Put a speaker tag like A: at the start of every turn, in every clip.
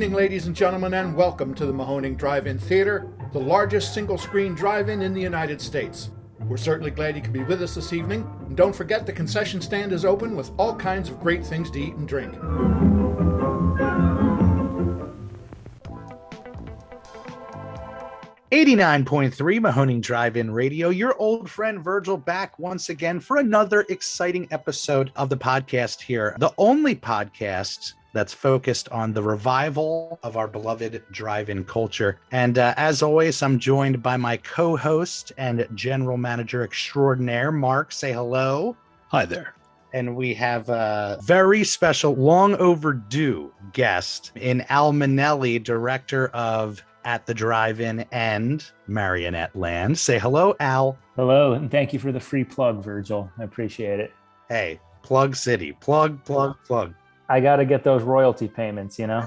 A: evening, ladies and gentlemen, and welcome to the Mahoning Drive-In Theater, the largest single-screen drive-in in the United States. We're certainly glad you could be with us this evening, and don't forget the concession stand is open with all kinds of great things to eat and drink.
B: .3 Mahoning Drive-In Radio, your old friend Virgil back once again for another exciting episode of the podcast here. The only podcast that's focused on the revival of our beloved drive-in culture. And as always, I'm joined by my co-host and general manager extraordinaire, Mark. Say hello.
C: Hi there.
B: And we have a very special, long overdue guest in Al Monelli, director of At the Drive-In and Marionette Land. Say hello, Al.
D: Hello, and thank you for the free plug, Virgil. I appreciate it.
B: Hey, plug city. Plug.
D: I got to get those royalty payments, you know?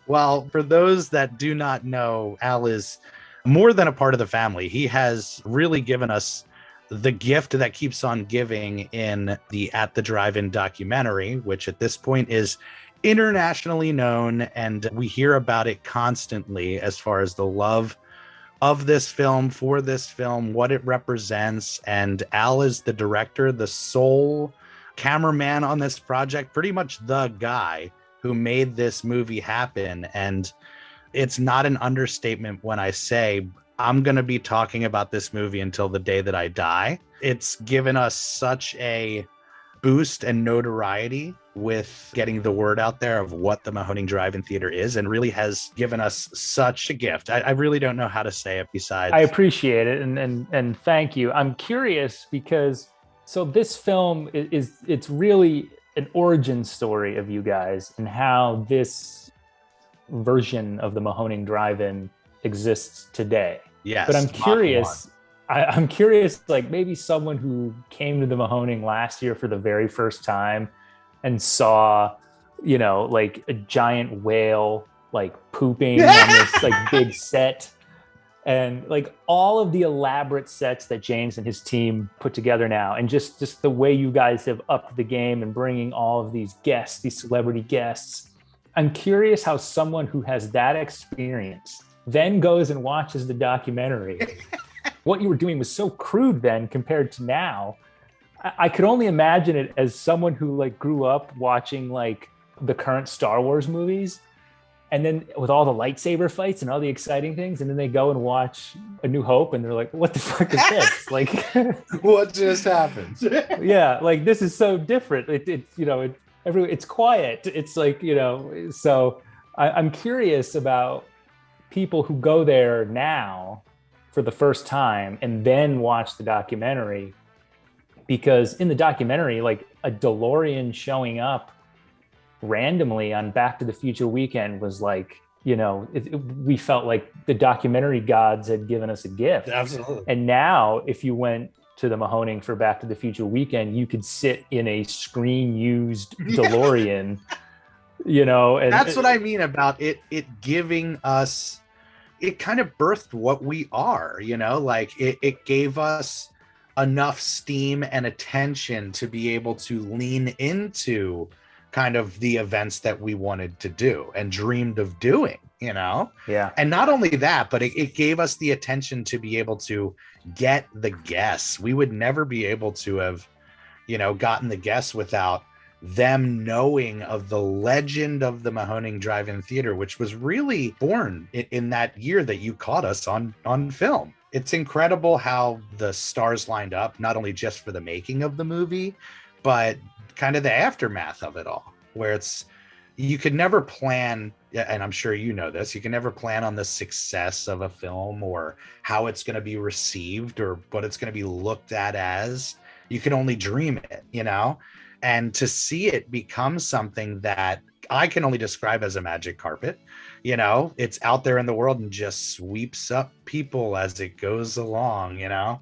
B: Well, for those that do not know, Al is more than a part of the family. He has really given us the gift that keeps on giving in the At the Drive-In documentary, which at this point is internationally known, and we hear about it constantly as far as the love of this film, for this film, what it represents. And Al is the director, the sole cameraman on this project, pretty much the guy who made this movie happen. And it's not an understatement when I say I'm going to be talking about this movie until the day that I die. It's given us such a boost and notoriety with getting the word out there of what the Mahoning Drive-In Theater is, and really has given us such a gift. I really don't know how to say it besides.
D: I appreciate it, and thank you. I'm curious because so this film it's really an origin story of you guys and how this version of the Mahoning Drive-In exists today.
B: Yes.
D: But I'm curious. I'm curious, like maybe someone who came to the Mahoning last year for the very first time and saw, you know, like a giant whale, like pooping on this like big set, and like all of the elaborate sets that James and his team put together now, and just the way you guys have upped the game and bringing all of these guests, these celebrity guests. I'm curious how someone who has that experience then goes and watches the documentary. What you were doing was so crude then compared to now. I could only imagine it as someone who like grew up watching like the current Star Wars movies, and then with all the lightsaber fights and all the exciting things, and then they go and watch A New Hope and they're like, what the fuck is this? Like,
B: what just happened?
D: Yeah, like this is so different. It's quiet. It's like, you know, so I'm curious about people who go there now for the first time and then watch the documentary, because in the documentary, like a DeLorean showing up randomly on Back to the Future weekend was like, you know, we felt like the documentary gods had given us a gift.
B: Absolutely.
D: And now if you went to the Mahoning for Back to the Future weekend, you could sit in a screen used DeLorean, you know. And
B: that's what I mean about it giving us, it kind of birthed what we are, you know, like it gave us enough steam and attention to be able to lean into kind of the events that we wanted to do and dreamed of doing, you know?
D: Yeah.
B: And not only that, but it gave us the attention to be able to get the guests. We would never be able to have, you know, gotten the guests without them knowing of the legend of the Mahoning Drive-In Theater, which was really born in that year that you caught us on film. It's incredible how the stars lined up, not only just for the making of the movie, but kind of the aftermath of it all, where it's, you could never plan, and I'm sure you know this, you can never plan on the success of a film or how it's going to be received or what it's going to be looked at as. You can only dream it, you know? And to see it become something that I can only describe as a magic carpet, you know, it's out there in the world and just sweeps up people as it goes along, you know?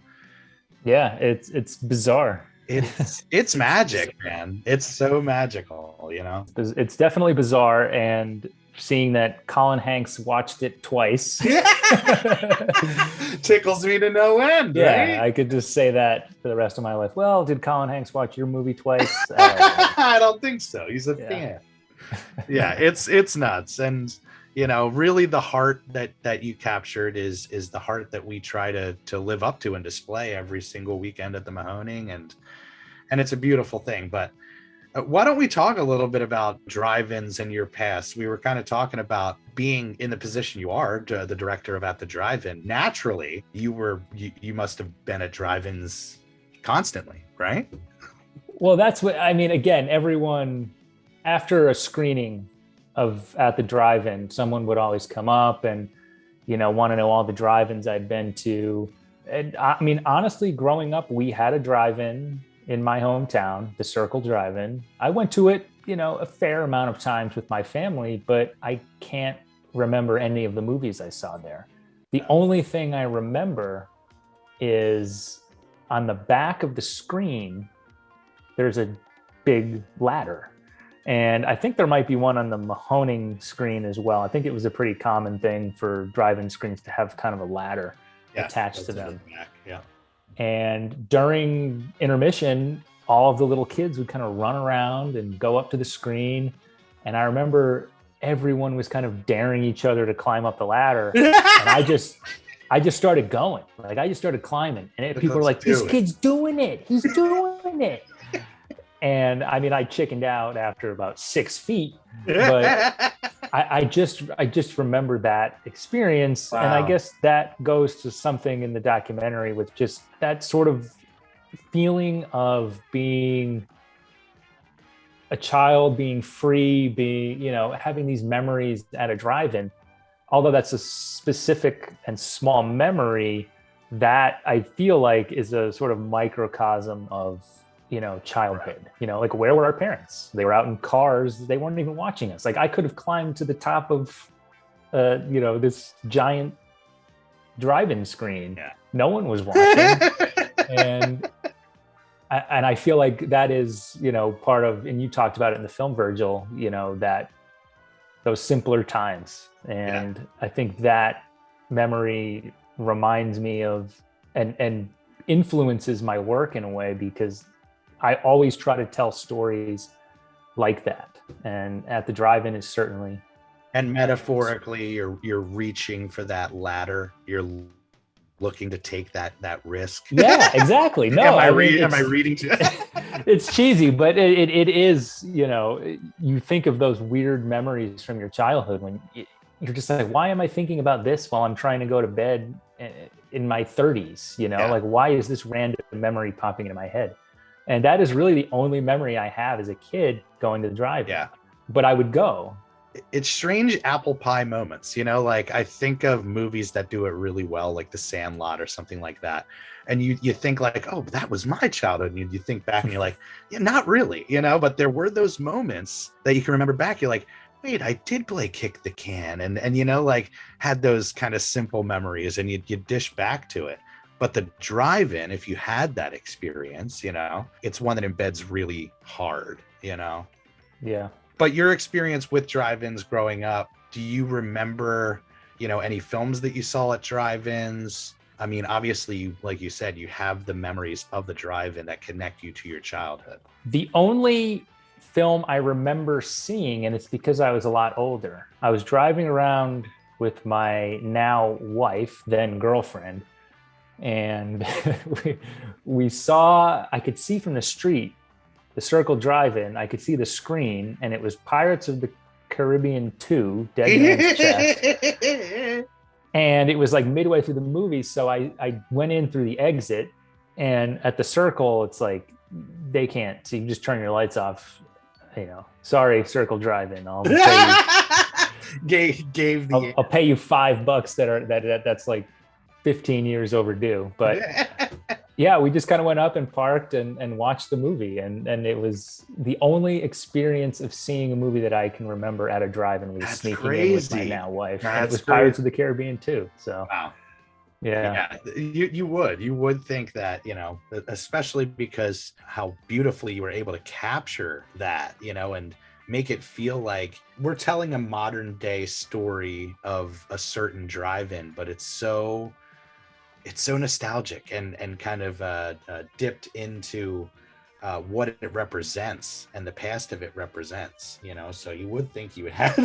D: Yeah, it's bizarre.
B: It's magic, man. It's so magical, you know?
D: It's definitely bizarre, and seeing that Colin Hanks watched it twice
B: tickles me to no end.
D: Yeah,
B: right?
D: I could just say that for the rest of my life. Well, did Colin Hanks watch your movie twice?
B: I don't think so. He's a fan. Yeah, it's nuts. And really the heart that you captured is the heart that we try to live up to and display every single weekend at the Mahoning, and it's a beautiful thing. But why don't we talk a little bit about drive-ins in your past? We were kind of talking about being in the position you are, the director of At the Drive-In. Naturally, you must have been at drive-ins constantly, right?
D: Well, that's what I mean. Again, everyone after a screening of At the Drive-In, someone would always come up and want to know all the drive-ins I'd been to. And I mean, honestly, growing up, we had a drive-in in my hometown, the Circle Drive-In. I went to it, a fair amount of times with my family, but I can't remember any of the movies I saw there. The only thing I remember is on the back of the screen, there's a big ladder. And I think there might be one on the Mahoning screen as well. I think it was a pretty common thing for drive-in screens to have kind of a ladder attached to them.
B: Yeah.
D: And during intermission, all of the little kids would kind of run around and go up to the screen. And I remember everyone was kind of daring each other to climb up the ladder. And I just started going. Like I just started climbing. And people were like, this kid's doing it. He's doing it. And I mean, I chickened out after about 6 feet, but I just remember that experience. Wow. And I guess that goes to something in the documentary with just that sort of feeling of being a child, being free, being, having these memories at a drive-in. Although that's a specific and small memory, that I feel like is a sort of microcosm of childhood. Like where were our parents? They were out in cars. They weren't even watching us. Like I could have climbed to the top of this giant drive-in screen. Yeah. No one was watching. and I feel like that is part of, and you talked about it in the film, Virgil, that those simpler times. And I think that memory reminds me of and influences my work in a way, because I always try to tell stories like that. And At the Drive-In is certainly.
B: And metaphorically, you're reaching for that ladder. You're looking to take that risk.
D: Yeah, exactly. No,
B: am I reading too?
D: It's cheesy, but it is, you think of those weird memories from your childhood when you're just like, why am I thinking about this while I'm trying to go to bed in my 30s? Like, why is this random memory popping into my head? And that is really the only memory I have as a kid going to the drive-in. Yeah. But I would go.
B: It's strange apple pie moments, like I think of movies that do it really well, like The Sandlot or something like that. And you think like, oh, that was my childhood. And you think back and you're like, yeah, not really, but there were those moments that you can remember back. You're like, wait, I did play kick the can and like had those kind of simple memories, and you dish back to it. But the drive-in, if you had that experience, it's one that embeds really hard,
D: Yeah.
B: But your experience with drive-ins growing up, do you remember, any films that you saw at drive-ins? I mean, obviously, like you said, you have the memories of the drive-in that connect you to your childhood.
D: The only film I remember seeing, and it's because I was a lot older, I was driving around with my now wife, then girlfriend, and we saw, I could see from the street, the Circle Drive-In, I could see the screen, and it was Pirates of the Caribbean 2, Dead Man's Chest. And it was like midway through the movie, so I went in through the exit, and at the Circle, it's like, they can't, so you can just turn your lights off, sorry, Circle Drive-In, I'll pay you, I'll pay you $5 that's like 15 years overdue. But yeah, we just kind of went up and parked and watched the movie. And it was the only experience of seeing a movie that I can remember at a drive-in. We were sneaking in with my now wife. And it was Pirates of the Caribbean too. So
B: wow.
D: Yeah.
B: You would think that, especially because how beautifully you were able to capture that, and make it feel like we're telling a modern day story of a certain drive-in, but it's so nostalgic and kind of dipped into what it represents and the past of it represents, you know, so you would think you would have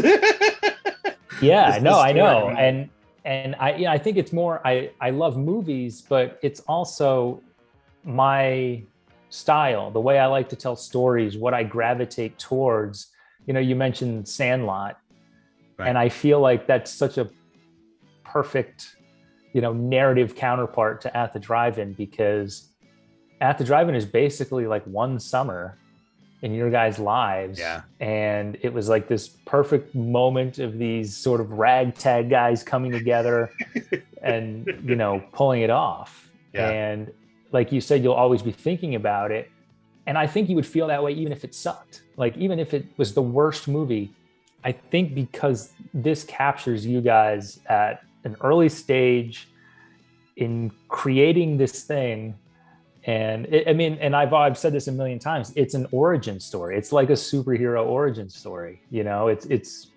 D: Yeah, no, I know.
B: story.
D: And I think it's more, I love movies, but it's also my style, the way I like to tell stories, what I gravitate towards. You know, you mentioned Sandlot,
B: Right.
D: and I feel like that's such a perfect, narrative counterpart to At the Drive-In, because At the Drive-In is basically like one summer in your guys' lives.
B: Yeah.
D: And it was like this perfect moment of these sort of ragtag guys coming together and, pulling it off.
B: Yeah.
D: And like you said, you'll always be thinking about it. And I think you would feel that way even if it sucked. Like, even if it was the worst movie, I think because this captures you guys at an early stage in creating this thing. And and I've said this a million times, it's an origin story. It's like a superhero origin story. It's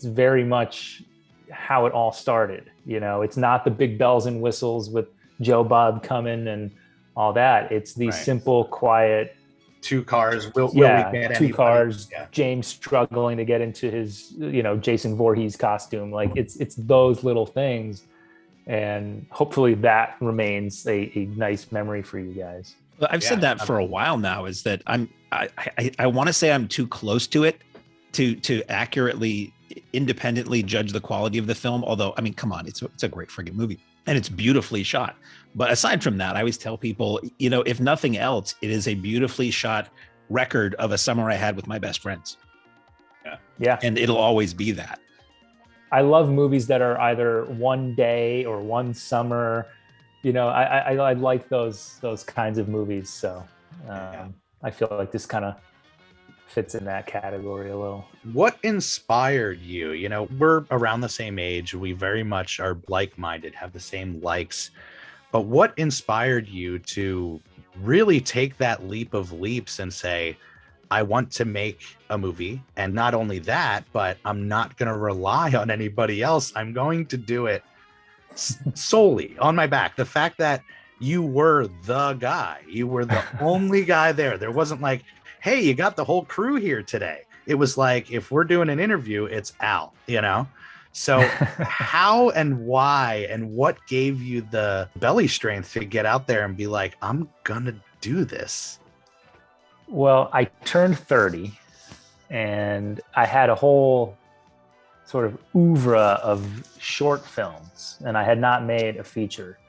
D: very much how it all started. It's not the big bells and whistles with Joe Bob coming and all that. It's the simple, quiet,
B: two cars. Will we get
D: two
B: anybody?
D: cars.
B: Yeah.
D: James struggling to get into his, Jason Voorhees costume. Like it's those little things. And hopefully that remains a nice memory for you guys.
C: Well, I've said that for a while now, is that I want to say I'm too close to it to accurately, independently judge the quality of the film. Although, I mean, come on, it's a great friggin' movie and it's beautifully shot. But aside from that, I always tell people, if nothing else, it is a beautifully shot record of a summer I had with my best friends.
D: Yeah.
C: And it'll always be that.
D: I love movies that are either one day or one summer. I like those kinds of movies. So I feel like this kind of fits in that category a little.
B: What inspired you? We're around the same age. We very much are like-minded, have the same likes. But what inspired you to really take that leap of leaps and say, I want to make a movie, and not only that, but I'm not going to rely on anybody else. I'm going to do it solely on my back. The fact that you were the guy, you were the only guy there. There wasn't like, hey, you got the whole crew here today. It was like, if we're doing an interview, it's Al, So how and why and what gave you the belly strength to get out there and be like, I'm going to do this?
D: Well, I turned 30 and I had a whole sort of oeuvre of short films, and I had not made a feature.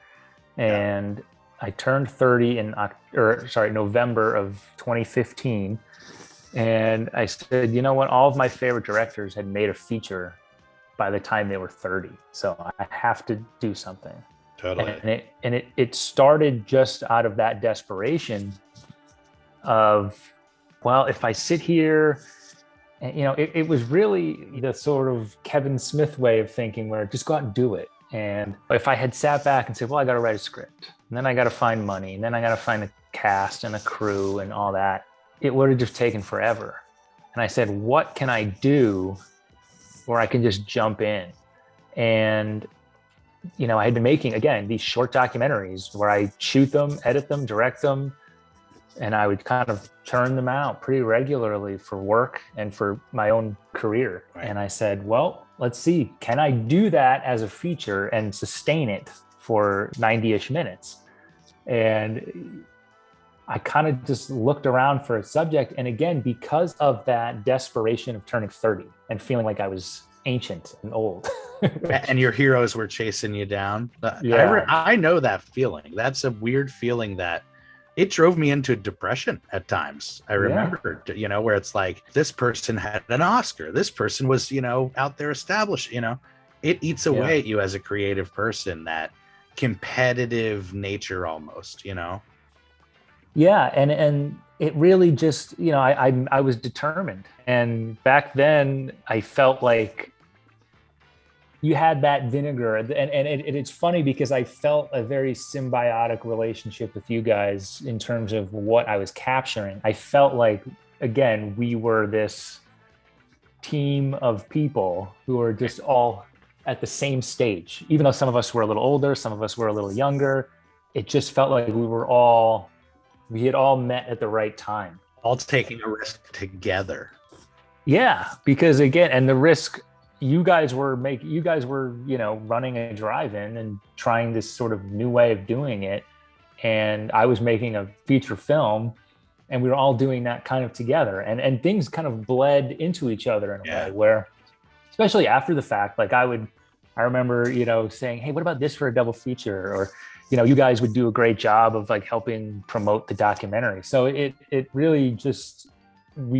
D: And I turned 30 in November of 2015. And I said, you know what? All of my favorite directors had made a feature by the time they were 30. So I have to do something.
B: Totally.
D: And it started just out of that desperation of, well, if I sit here, and it was really the sort of Kevin Smith way of thinking, where just go out and do it. And if I had sat back and said, well, I got to write a script, and then I got to find money, and then I got to find a cast and a crew and all that, it would have just taken forever. And I said, what can I do where I can just jump in? And I had been making, again, these short documentaries where I shoot them, edit them, direct them, and I would kind of churn them out pretty regularly for work and for my own career.
B: Right.
D: And I said, well, let's see, can I do that as a feature and sustain it for 90-ish minutes? And I kind of just looked around for a subject. And again, because of that desperation of turning 30 and feeling like I was ancient and old.
B: And your heroes were chasing you down.
D: Yeah.
B: I know that feeling. That's a weird feeling that it drove me into depression at times. I remember, where it's like, this person had an Oscar. This person was, out there established, it eats away at you as a creative person, that competitive nature almost,
D: Yeah. And it really just, I was determined. And back then I felt like you had that vinegar, and it's funny because I felt a very symbiotic relationship with you guys in terms of what I was capturing. I felt like, again, we were this team of people who were just all at the same stage, even though some of us were a little older, some of us were a little younger. It just felt like we were all We had all met at the right time.
B: All taking a risk together.
D: Yeah, because again, and the risk you guys were, running a drive-in and trying this sort of new way of doing it. And I was making a feature film, and we were all doing that kind of together. And things kind of bled into each other in a way where, especially after the fact, like I remember, saying, hey, what about this for a double feature? Or, you guys would do a great job of like helping promote the documentary. So we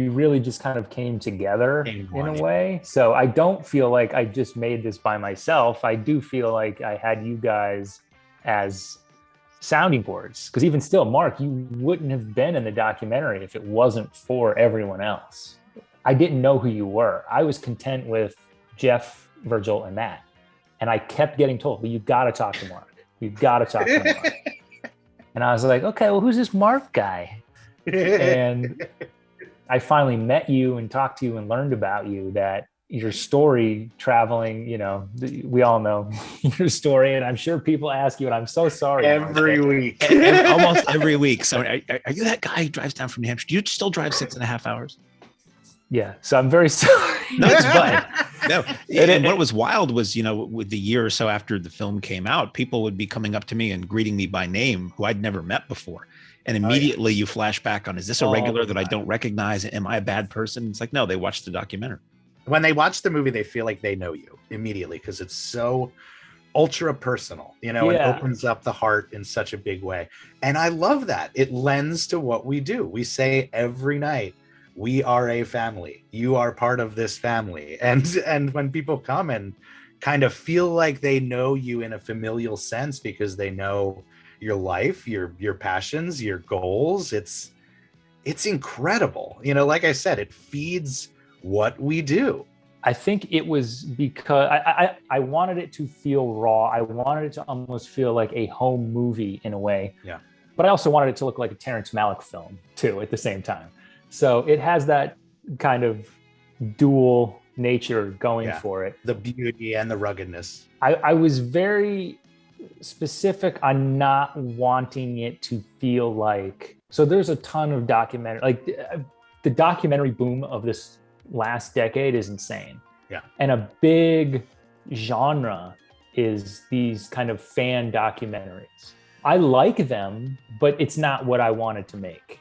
D: really just kind of came together in a way. So I don't feel like I just made this by myself. I do feel like I had you guys as sounding boards, because even still, Mark, you wouldn't have been in the documentary if it wasn't for everyone else. I didn't know who you were. I was content with Jeff, Virgil, and Matt. And I kept getting told, well, you've got to talk to Mark. You've got to talk to Mark. And I was like, okay, well, who's this Mark guy? And I finally met you and talked to you and learned about you, that your story traveling, we all know your story. And I'm sure people ask you, and I'm so sorry.
B: Every week.
C: Almost every week. So are you that guy who drives down from New Hampshire? Do you still drive 6.5 hours?
D: Yeah. So I'm very sorry.
C: No, it's fine. No. And what was wild was, with the year or so after the film came out, people would be coming up to me and greeting me by name who I'd never met before. And immediately you flash back on, is this a regular that I don't recognize? Am I a bad person? It's like, no, they watched the documentary.
B: When they watch the movie, they feel like they know you immediately because it's so ultra personal, it opens up the heart in such a big way. And I love that. It lends to what we do. We say every night, we are a family. You are part of this family. And when people come and kind of feel like they know you in a familial sense because they know your life, your passions, your goals, it's incredible. Like I said, it feeds what we do.
D: I think it was because I wanted it to feel raw. I wanted it to almost feel like a home movie in a way.
B: Yeah.
D: But I also wanted it to look like a Terrence Malick film too at the same time. So it has that kind of dual nature going for it.
B: The beauty and the ruggedness.
D: I was very specific on not wanting it to feel like, so there's a ton of documentary, like the documentary boom of this last decade is insane.
B: Yeah. And
D: a big genre is these kind of fan documentaries. I like them, but it's not what I wanted to make.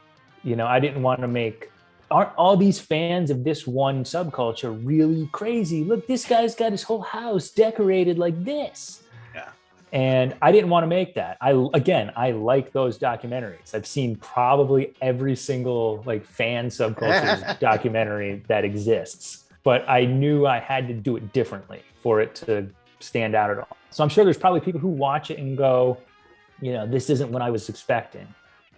D: I didn't want to make, aren't all these fans of this one subculture really crazy? Look, this guy's got his whole house decorated like this.
B: Yeah.
D: And I didn't want to make that. I like those documentaries. I've seen probably every single like fan subculture documentary that exists, but I knew I had to do it differently for it to stand out at all. So I'm sure there's probably people who watch it and go, this isn't what I was expecting.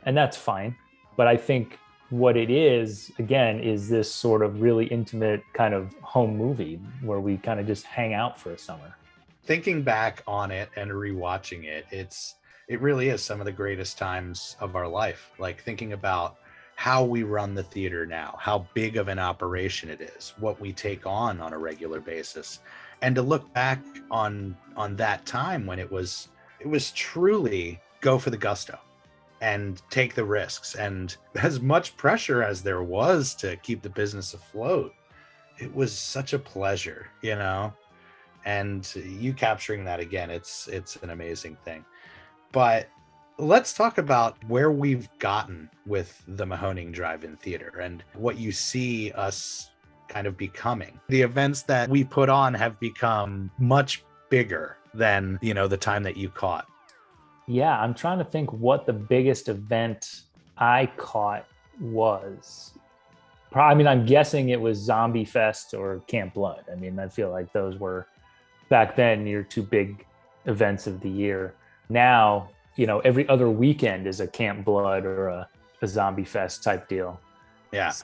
D: And that's fine. But I think what it is, again, is this sort of really intimate kind of home movie where we kind of just hang out for a summer.
B: Thinking back on it and rewatching it, it really is some of the greatest times of our life. Like thinking about how we run the theater now, how big of an operation it is, what we take on a regular basis. And to look back on that time when it was truly go for the gusto and take the risks, and as much pressure as there was to keep the business afloat, it was such a pleasure, and you capturing that again, it's an amazing thing. But let's talk about where we've gotten with the Mahoning Drive-In Theater and what you see us kind of becoming. The events that we put on have become much bigger than, the time that you caught.
D: Yeah, I'm trying to think what the biggest event I caught was. I'm guessing it was Zombie Fest or Camp Blood. I feel like those were, back then, your two big events of the year. Now, every other weekend is a Camp Blood or a Zombie Fest type deal.
B: Yeah.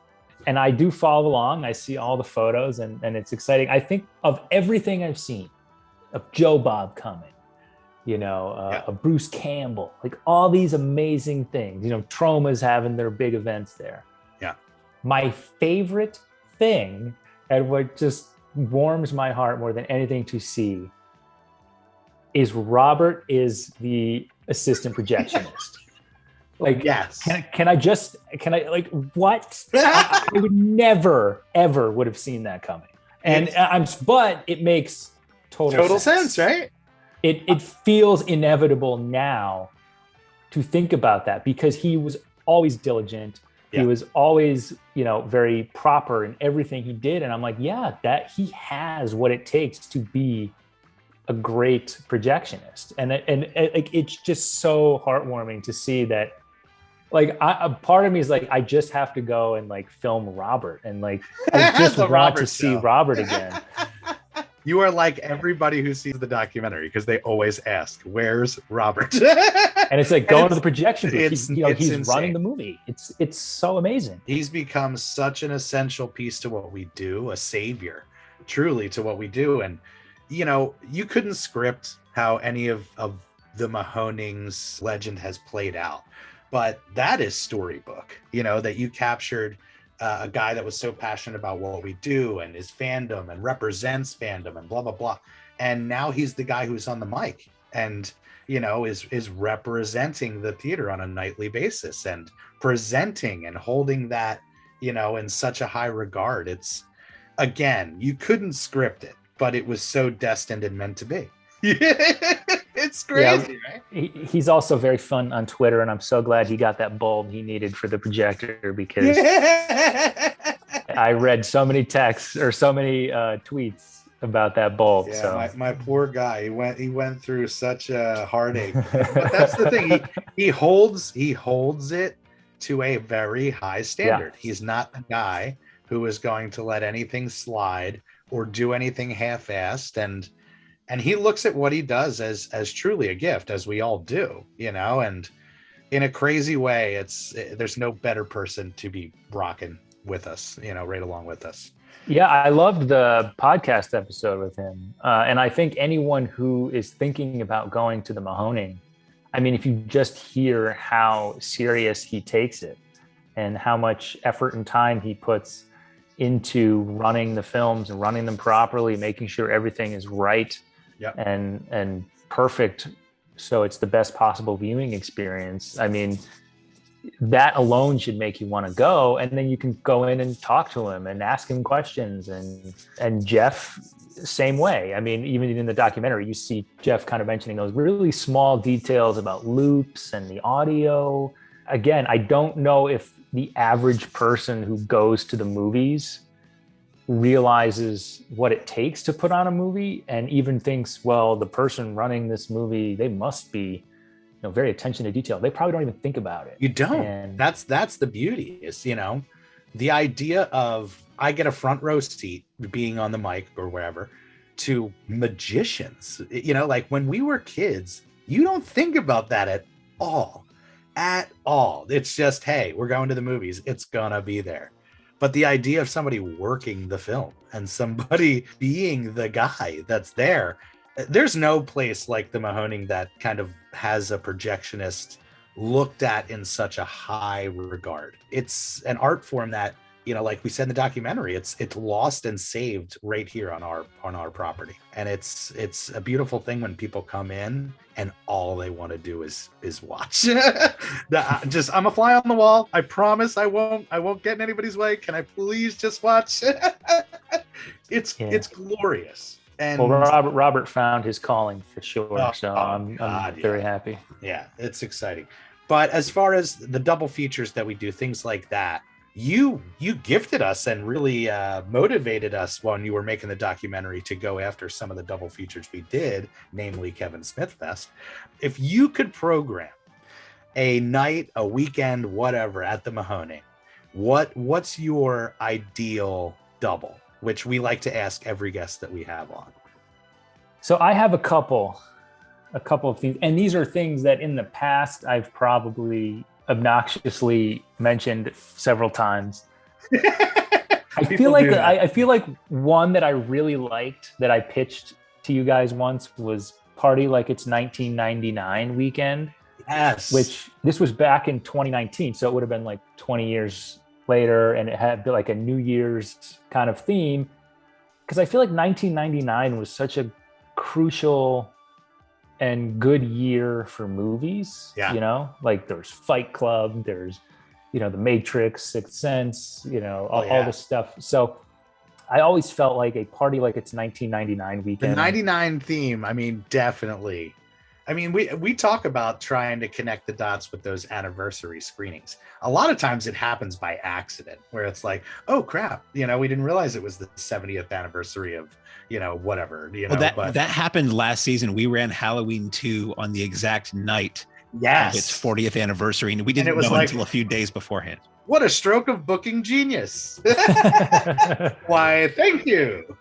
D: And I do follow along. I see all the photos and it's exciting. I think of everything I've seen, of Joe Bob coming, a Bruce Campbell, like all these amazing things. Troma's having their big events there.
B: Yeah.
D: My favorite thing, and what just warms my heart more than anything to see, is Robert is the assistant projectionist. Like,
B: Yes.
D: can I like what? I would never ever would have seen that coming. And but it makes total
B: sense, right?
D: It feels inevitable now to think about that, because he was always diligent.
B: Yeah.
D: He was always, very proper in everything he did. And I'm like, yeah, that he has what it takes to be a great projectionist. And it's just so heartwarming to see that. Like, a part of me is like, I just have to go and like film Robert, and like I just want to see Robert again.
B: You are like everybody who sees the documentary, because they always ask, "Where's Robert?"
D: And it's like going to the projection booth. He's
B: insane.
D: Running the movie. It's so amazing.
B: He's become such an essential piece to what we do, a savior, truly, to what we do. And you couldn't script how any of the Mahoning's legend has played out, but that is storybook. That you captured a guy that was so passionate about what we do and his fandom and represents fandom and blah blah blah, and now he's the guy who's on the mic and is representing the theater on a nightly basis and presenting and holding that in such a high regard. It's, again, you couldn't script it, but it was so destined and meant to be. It's crazy, right?
D: He's also very fun on Twitter, and I'm so glad he got that bulb he needed for the projector, because I read so many texts or so many tweets about that bulb.
B: Yeah,
D: so
B: my poor guy, he went through such a heartache. But that's the thing. He holds it to a very high standard. Yeah. He's not the guy who is going to let anything slide or do anything half-assed, and he looks at what he does as truly a gift, as we all do, and in a crazy way. There's no better person to be rocking with us, right along with us.
D: Yeah, I loved the podcast episode with him. And I think anyone who is thinking about going to the Mahoning, I mean, if you just hear how serious he takes it and how much effort and time he puts into running the films and running them properly, making sure everything is right. Yep. And perfect, so it's the best possible viewing experience. I mean, that alone should make you want to go, and then you can go in and talk to him and ask him questions. And Jeff, same way. I mean, even in the documentary, you see Jeff kind of mentioning those really small details about loops and the audio. Again, I don't know if the average person who goes to the movies realizes what it takes to put on a movie, and even thinks, well, the person running this movie, they must be very attention to detail. They probably don't even think about it.
B: You don't. And that's the beauty, is the idea of, I get a front row seat being on the mic or wherever, to magicians. Like when we were kids, you don't think about that at all. It's just, hey, we're going to the movies, it's gonna be there. But the idea of somebody working the film and somebody being the guy that's there, there's no place like the Mahoning that kind of has a projectionist looked at in such a high regard. It's an art form that, like we said in the documentary, it's lost and saved right here on our property. And it's a beautiful thing when people come in and all they want to do is watch. I'm a fly on the wall. I promise I won't get in anybody's way. Can I please just watch? It's glorious. And
D: Robert found his calling for sure. I'm very happy.
B: Yeah, it's exciting. But as far as the double features that we do, things like that, you gifted us and really motivated us when you were making the documentary to go after some of the double features we did, namely Kevin Smith Fest. If you could program a night, a weekend, whatever at the Mahoning, what's your ideal double, which we like to ask every guest that we have on?
D: So I have a couple of things, and these are things that in the past I've probably obnoxiously mentioned several times. I feel like one that I really liked that I pitched to you guys once was Party Like It's 1999 weekend.
B: Yes.
D: Which this was back in 2019, so it would have been like 20 years later, and it had like a New Year's kind of theme, because I feel like 1999 was such a crucial and good year for movies.
B: Yeah.
D: You know, like there's Fight Club, there's, you know, The Matrix, Sixth Sense, you know, all this stuff. So I always felt like a party like it's 1999 weekend.
B: The 99 theme, I mean, definitely. I mean, we talk about trying to connect the dots with those anniversary screenings. A lot of times it happens by accident, where it's like, oh crap, you know, we didn't realize it was the 70th anniversary of, you know, whatever, you know.
C: Well, that happened last season. We ran Halloween 2 on the exact night of its 40th anniversary, and we didn't know until a few days beforehand.
B: What a stroke of booking genius. Why, thank you.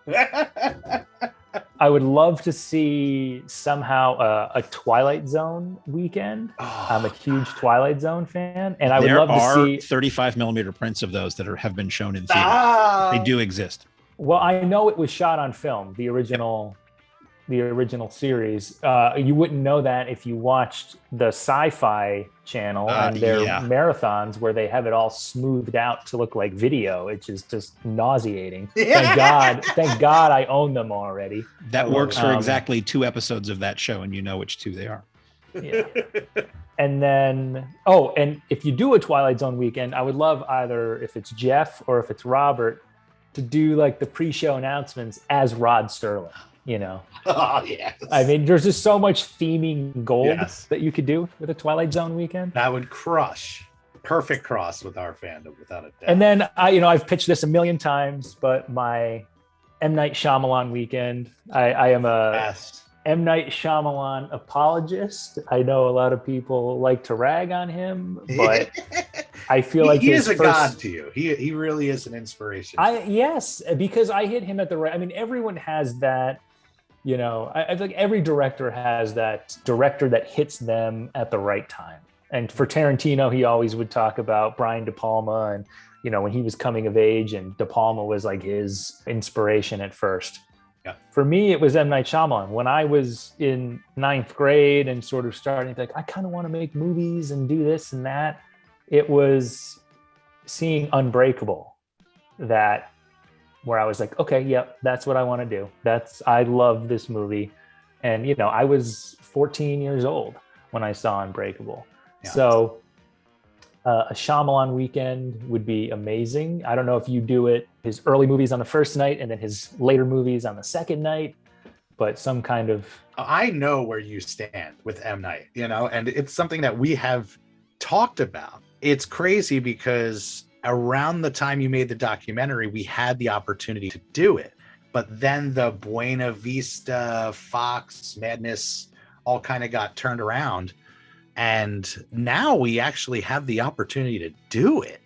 D: I would love to see somehow a Twilight Zone weekend. I'm a huge Twilight Zone fan, and I would love to see
C: 35 millimeter prints of those that have been shown in theater. They do exist.
D: Well, I know it was shot on film, the original series. You wouldn't know that if you watched the Sci-Fi channel and their marathons where they have it all smoothed out to look like video. It's just nauseating. Thank God I own them already.
C: That works for exactly 2 episodes of that show, and you know which 2 they are.
D: Yeah. And then, and if you do a Twilight Zone weekend, I would love either if it's Jeff or if it's Robert to do like the pre-show announcements as Rod Serling. You know,
B: yes.
D: I mean, there's just so much theming gold that you could do with a Twilight Zone weekend.
B: That would perfect cross with our fandom, without a doubt.
D: And then I've pitched this a million times, but my M. Night Shyamalan weekend. I am a M. Night Shyamalan apologist. I know a lot of people like to rag on him, but I feel like
B: he is a god to you. He really is an inspiration.
D: Yes, because I hit him at the right. I mean, everyone has that. You know, I think every director has that director that hits them at the right time. And for Tarantino, he always would talk about Brian De Palma and, you know, when he was coming of age, and De Palma was like his inspiration at first.
B: Yeah.
D: For me, it was M. Night Shyamalan. When I was in 9th grade and sort of starting to think, I kind of want to make movies and do this and that, it was seeing Unbreakable where I was like, okay, yep, that's what I want to do. I love this movie. And, you know, I was 14 years old when I saw Unbreakable. Yeah. So a Shyamalan weekend would be amazing. I don't know if you do it, his early movies on the first night and then his later movies on the second night, but some kind of...
B: I know where you stand with M. Night, you know, and it's something that we have talked about. It's crazy because around the time you made the documentary, we had the opportunity to do it. But then the Buena Vista, Fox, Madness all kind of got turned around. And now we actually have the opportunity to do it.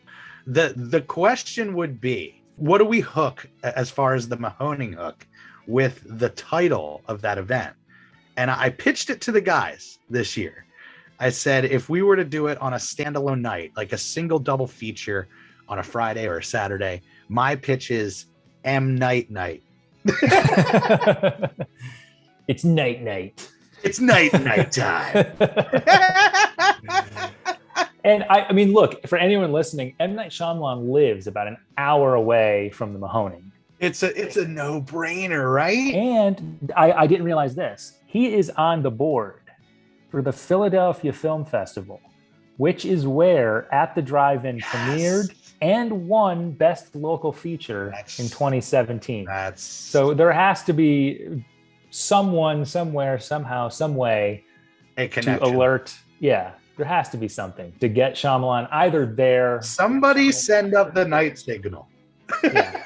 B: The question would be, what do we hook as far as the Mahoning hook with the title of that event? And I pitched it to the guys this year. I said, if we were to do it on a standalone night, like a single double feature on a Friday or a Saturday, my pitch is M. Night Night.
D: It's night night.
B: It's night time.
D: And I mean, look, for anyone listening, M. Night Shyamalan lives about an hour away from the Mahoning.
B: It's a no-brainer, right?
D: And I didn't realize this. He is on the board for the Philadelphia Film Festival, which is where At the Drive-In premiered and won Best Local Feature in 2017. So there has to be someone, somewhere, somehow, some way to alert. Yeah, there has to be something to get Shyamalan either there.
B: Somebody send up the night signal.
D: Yeah.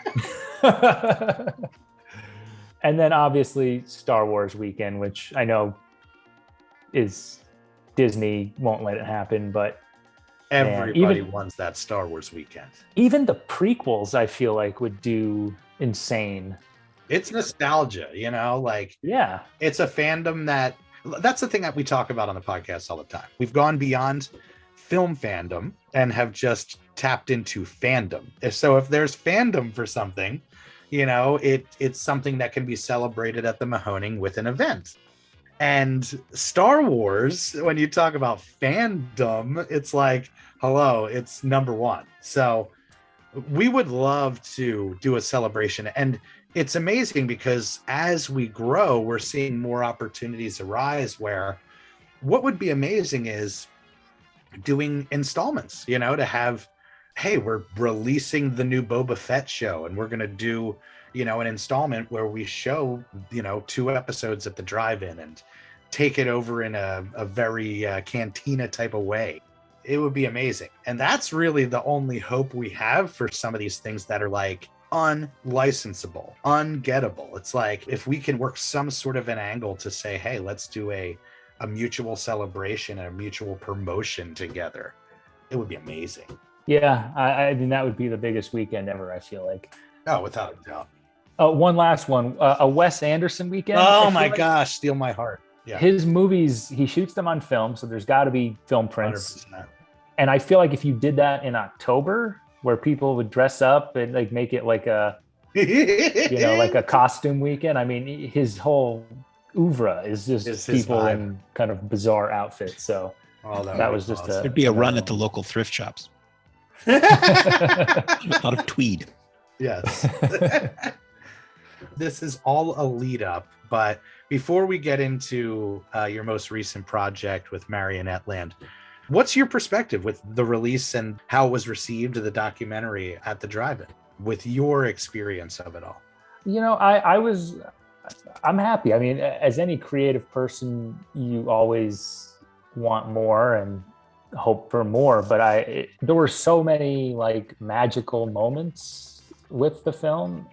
D: And then obviously Star Wars weekend, which I know is Disney won't let it happen, but
B: everybody wants that Star Wars weekend.
D: Even the prequels, I feel like, would do insane.
B: It's nostalgia, you know, like,
D: yeah,
B: it's a fandom that's the thing that we talk about on the podcast all the time. We've gone beyond film fandom and have just tapped into fandom. So if there's fandom for something, you know, it's something that can be celebrated at the Mahoning with an event. And Star Wars, when you talk about fandom, it's like, hello, it's number one. So we would love to do a celebration. And it's amazing because as we grow, we're seeing more opportunities arise where what would be amazing is doing installments, to have, hey, we're releasing the new Boba Fett show and we're going to do, an installment where we show, 2 episodes at the drive-in and take it over in a very cantina type of way. It would be amazing. And that's really the only hope we have for some of these things that are like unlicensable, ungettable. It's like if we can work some sort of an angle to say, hey, let's do a mutual celebration and a mutual promotion together, it would be amazing.
D: Yeah, I mean, that would be the biggest weekend ever, I feel like.
B: Oh, without a doubt.
D: One last one, a Wes Anderson weekend.
B: Oh my gosh, steal my heart. Yeah.
D: His movies, he shoots them on film, so there's got to be film prints.
B: 100%.
D: And I feel like if you did that in October, where people would dress up and like make it like a, like a costume weekend. I mean, his whole oeuvre is just people in kind of bizarre outfits. So that was just
C: There'd be a run at the local thrift shops. A lot of tweed.
B: Yes. This is all a lead up, but before we get into your most recent project with Marionette Land, what's your perspective with the release and how it was received, the documentary at the drive-in, with your experience of it all?
D: I'm happy. I mean, as any creative person, you always want more and hope for more, but there were so many like magical moments with the film.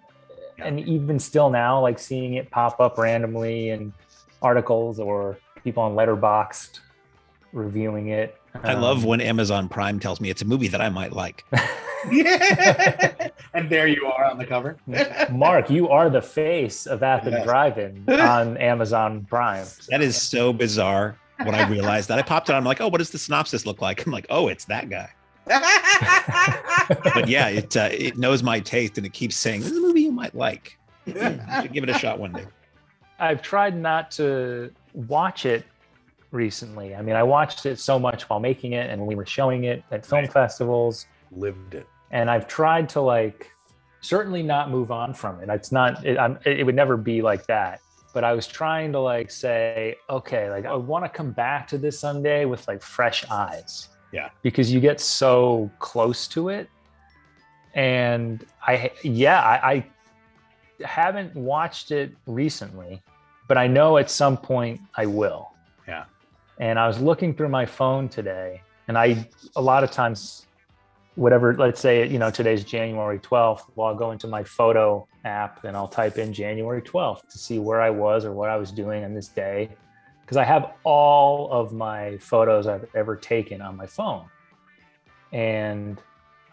D: Yeah. And even still now, like seeing it pop up randomly in articles or people on Letterboxd reviewing it.
C: I love when Amazon Prime tells me it's a movie that I might like.
B: Yeah. And there you are on the cover.
D: Mark, you are the face of At the Drive-In on Amazon Prime.
C: That is so bizarre when I realized that. I popped it on, I'm like, oh, what does the synopsis look like? I'm like, oh, it's that guy. But yeah, it knows my taste and it keeps saying, this is a movie you might like. You should give it a shot one day.
D: I've tried not to watch it recently. I mean, I watched it so much while making it and when we were showing it at film festivals.
B: Lived it.
D: And I've tried to like certainly not move on from it. It's not, it would never be like that. But I was trying to like say, okay, like I want to come back to this Sunday with like fresh eyes.
B: Yeah.
D: Because you get so close to it. And I haven't watched it recently, but I know at some point I will.
B: Yeah.
D: And I was looking through my phone today and a lot of times, whatever, let's say, today's January 12th, well, I'll go into my photo app and I'll type in January 12th to see where I was or what I was doing on this day. Because I have all of my photos I've ever taken on my phone. And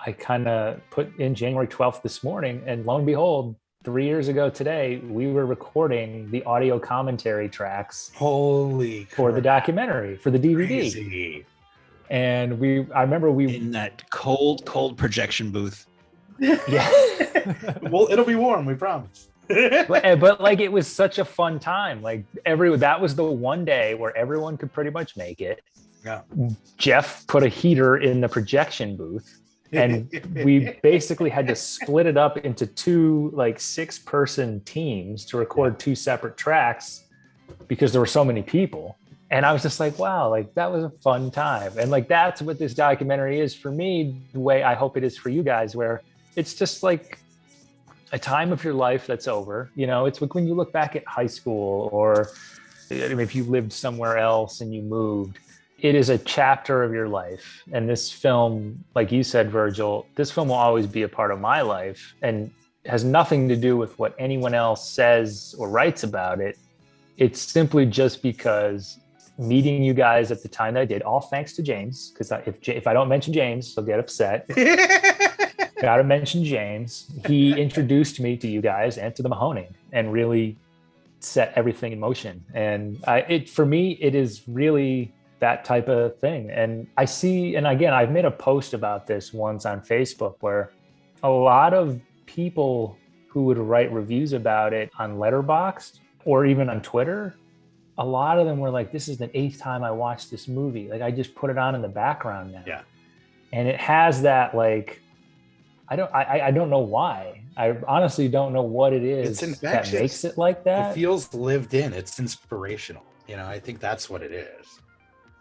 D: I kind of put in January 12th this morning, and lo and behold, 3 years ago today, we were recording the audio commentary tracks for the documentary, for the DVD.
B: Crazy.
D: And I remember
C: in that cold projection booth.
D: Yeah.
B: Well, it'll be warm, we promise.
D: but like it was such a fun time. Like that was the one day where everyone could pretty much make it.
B: Yeah.
D: Jeff put a heater in the projection booth and we basically had to split it up into 2 like 6-person teams to record 2 separate tracks because there were so many people. And I was just like, wow, like that was a fun time. And like that's what this documentary is for me, the way I hope it is for you guys, where it's just like a time of your life that's over. It's like when you look back at high school or if you lived somewhere else and you moved, it is a chapter of your life. And this film, like you said, Virgil, this film will always be a part of my life and has nothing to do with what anyone else says or writes about it. It's simply just because meeting you guys at the time that I did, all thanks to James, because if I don't mention James, he'll get upset. Got to mention James. He introduced me to you guys and to the Mahoning and really set everything in motion. And for me, it is really that type of thing. And I see, and again, I've made a post about this once on Facebook where a lot of people who would write reviews about it on Letterboxd or even on Twitter, a lot of them were like, this is the 8th time I watched this movie. Like I just put it on in the background now.
B: Yeah.
D: And it has that like I don't know why. I honestly don't know what it is
B: It's
D: that
B: infectious.
D: makes it like
B: It
D: that.
B: feels lived in. It's inspirational. I think that's what it is.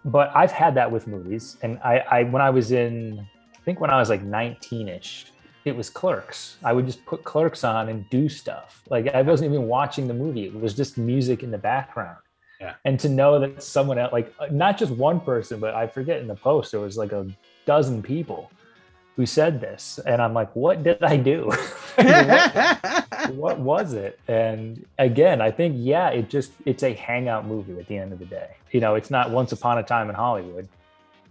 D: But I've had that with movies. And I when I was like 19-ish, it was Clerks. I would just put Clerks on and do stuff. Like I wasn't even watching the movie. It was just music in the background.
B: Yeah.
D: And to know that someone else, like not just one person, but I forget in the post, there was like a dozen people who said this. And I'm like, what did I do? What was it? And again, I think, it's a hangout movie at the end of the day. It's not Once Upon a Time in Hollywood,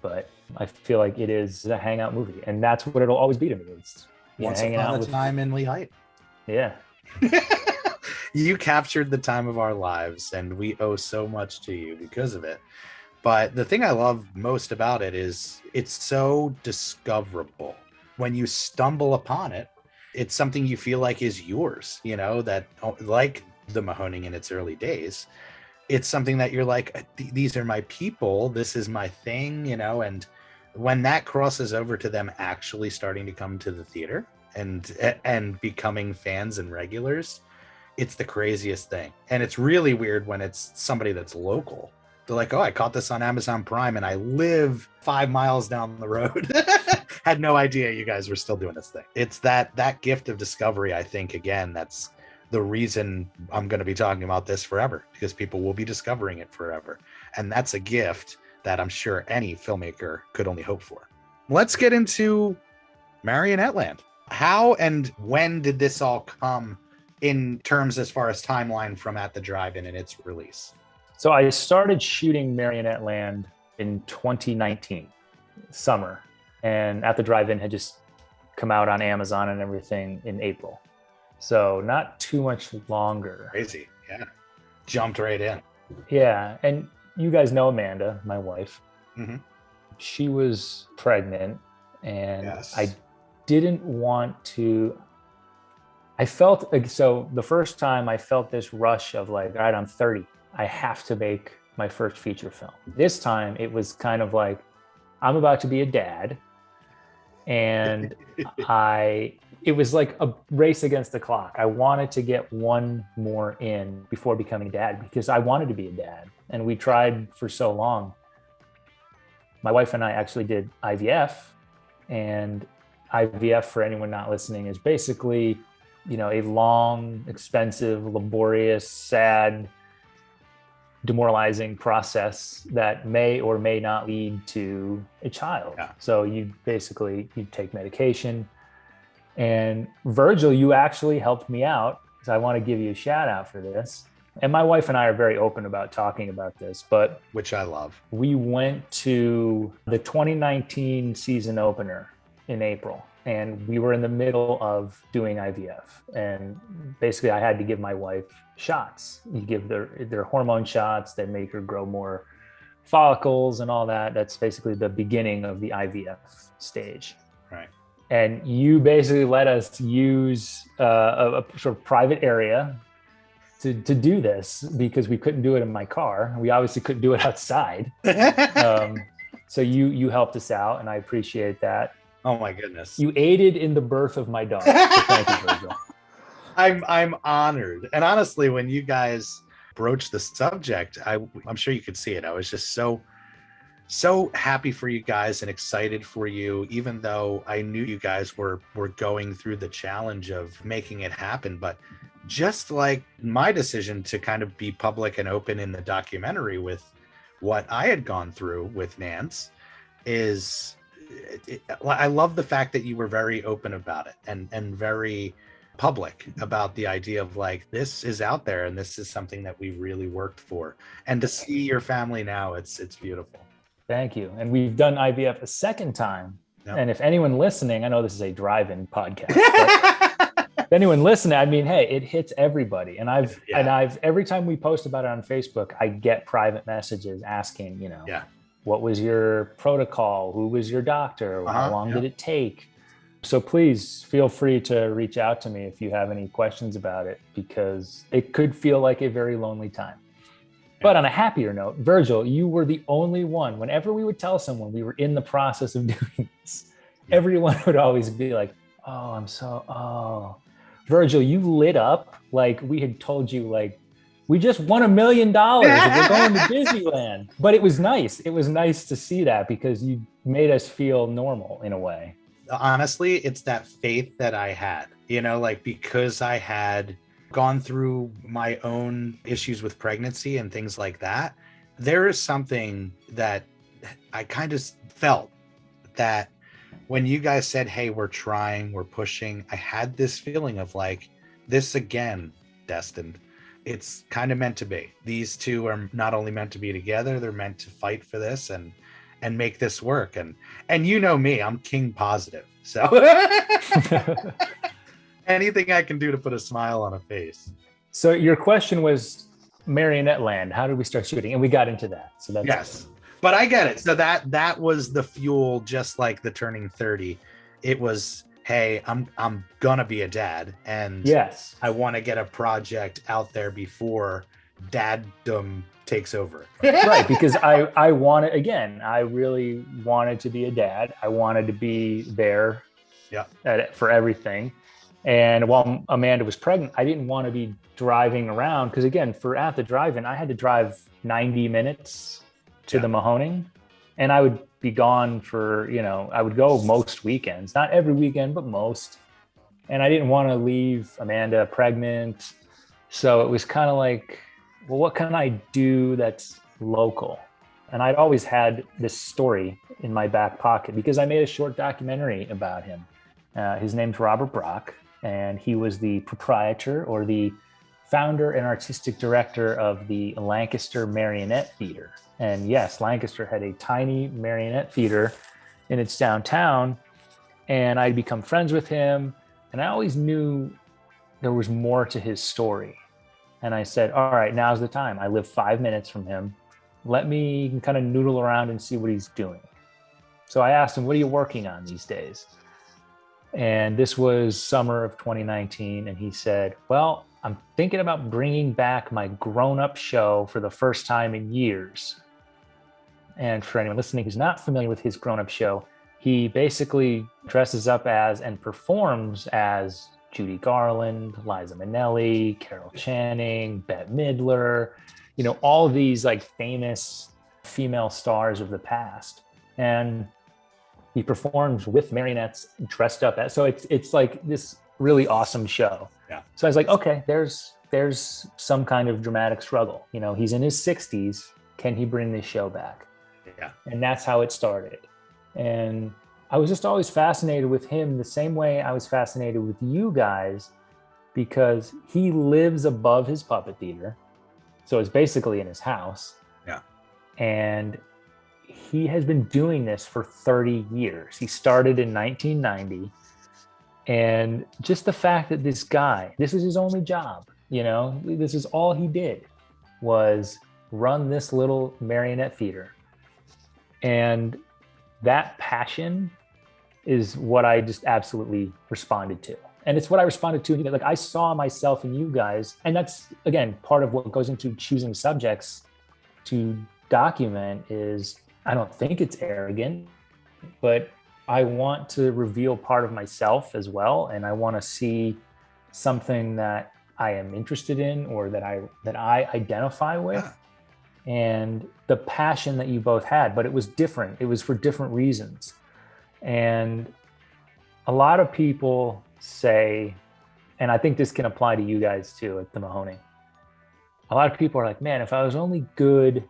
D: but I feel like it is a hangout movie. And that's what it'll always be to me. It's
B: Once
D: hanging
B: Upon
D: out
B: a Time in Lehigh.
D: Yeah.
B: You captured the time of our lives, and we owe so much to you because of it. But the thing I love most about it is it's so discoverable. When you stumble upon it, it's something you feel like is yours, that like the Mahoning in its early days, it's something that you're like, these are my people, this is my thing, and when that crosses over to them actually starting to come to the theater and becoming fans and regulars, it's the craziest thing. And it's really weird when it's somebody that's local. They're like, oh, I caught this on Amazon Prime and I live 5 miles down the road. Had no idea you guys were still doing this thing. It's that gift of discovery, I think, again, that's the reason I'm going to be talking about this forever, because people will be discovering it forever. And that's a gift that I'm sure any filmmaker could only hope for. Let's get into Marionette Land. How and when did this all come in terms as far as timeline from At the Drive-In and its release?
D: So I started shooting Marionette Land in 2019, summer. And At the Drive-In had just come out on Amazon and everything in April. So not too much longer.
B: Crazy, yeah. Jumped right in.
D: Yeah, and you guys know Amanda, my wife.
B: Mm-hmm.
D: She was pregnant, and
B: Yes.
D: I didn't want to. I felt like, so the first time I felt this rush of like, all right, I'm 30. I have to make my first feature film. This time it was kind of like, I'm about to be a dad. And it was like a race against the clock. I wanted to get one more in before becoming dad, because I wanted to be a dad. And we tried for so long. My wife and I actually did IVF, and IVF, for anyone not listening, is basically, a long, expensive, laborious, sad, demoralizing process that may or may not lead to a child.
B: Yeah.
D: So you take medication. And Virgil, you actually helped me out, because I want to give you a shout out for this. And my wife and I are very open about talking about this, but
B: Which I love.
D: we went to the 2019 season opener in April, and we were in the middle of doing IVF. And basically I had to give my wife shots. You give their hormone shots that make her grow more follicles and all that. That's basically the beginning of the IVF stage.
B: Right.
D: And you basically let us use a sort of private area to do this, because we couldn't do it in my car. We obviously couldn't do it outside. So you helped us out, and I appreciate that.
B: Oh my goodness.
D: You aided in the birth of my daughter. So thank you, Virgil.
B: I'm honored. And honestly, when you guys broached the subject, I'm sure you could see it. I was just so happy for you guys and excited for you, even though I knew you guys were going through the challenge of making it happen. But just like my decision to kind of be public and open in the documentary with what I had gone through with Nance, I love the fact that you were very open about it and very public about the idea of like, this is out there and this is something that we really worked for. And to see your family now, it's beautiful.
D: Thank you. And we've done IVF a second time.
B: Yep.
D: And if anyone listening, I know this is a drive-in podcast, but if anyone listening, I mean, hey, it hits everybody. And I've every time we post about it on Facebook, I get private messages asking, what was your protocol? Who was your doctor? How long did it take? So please feel free to reach out to me if you have any questions about it, because it could feel like a very lonely time. But on a happier note, Virgil, you were the only one. Whenever we would tell someone we were in the process of doing this, everyone would always be like, Virgil, you lit up like we had told you, like, we just won $1 million and we're going to Disneyland. But it was nice. It was nice to see that because you made us feel normal in a way.
B: Honestly, it's that faith that I had, like, because I had gone through my own issues with pregnancy and things like that. There is something that I kind of felt that when you guys said, hey, we're trying, we're pushing, I had this feeling of like, this again, destined. It's kind of meant to be. These two are not only meant to be together, they're meant to fight for this and make this work. And you know me, I'm king positive. So anything I can do to put a smile on a face.
D: So your question was Marionette Land. How did we start shooting? And we got into that. So that's
B: yes. But I get it. So that was the fuel, just like the turning 30. It was, hey, I'm gonna be a dad, and
D: yes,
B: I want to get a project out there before daddom takes over.
D: Right, because I wanted, again, I really wanted to be a dad. I wanted to be there for everything. And while Amanda was pregnant, I didn't want to be driving around because, again, for at the drive-in, I had to drive 90 minutes to the Mahoning, and I would be gone for, I would go most weekends, not every weekend, but most. And I didn't want to leave Amanda pregnant. So it was kind of like, well, what can I do that's local? And I'd always had this story in my back pocket because I made a short documentary about him. His name's Robert Brock, and he was the proprietor or the founder and artistic director of the Lancaster Marionette Theater. And yes, Lancaster had a tiny marionette theater in its downtown, and I'd become friends with him. And I always knew there was more to his story. And I said, all right, now's the time. I live 5 minutes from him. Let me kind of noodle around and see what he's doing. So I asked him, what are you working on these days? And this was summer of 2019. And he said, well, I'm thinking about bringing back my grown-up show for the first time in years. And for anyone listening who's not familiar with his grown-up show, he basically dresses up as and performs as Judy Garland, Liza Minnelli, Carol Channing, Bette Midler, all of these like famous female stars of the past. And he performs with marionettes dressed up as, so it's like this really awesome show.
B: Yeah.
D: So I was like, okay, there's some kind of dramatic struggle. He's in his 60s. Can he bring this show back?
B: Yeah.
D: And that's how it started. And I was just always fascinated with him the same way I was fascinated with you guys, because he lives above his puppet theater. So it's basically in his house.
B: Yeah. And
D: he has been doing this for 30 years. He started in 1990. And just the fact that this guy, this is his only job, this is all he did was run this little marionette theater. And that passion is what I just absolutely responded to. And it's what I responded to. Like, I saw myself in you guys. And that's, again, part of what goes into choosing subjects to document is, I don't think it's arrogant, but I want to reveal part of myself as well. And I want to see something that I am interested in or that I identify with. And the passion that you both had, but it was different. It was for different reasons. And a lot of people say, and I think this can apply to you guys too at the Mahoning. A lot of people are like, man, if I was only good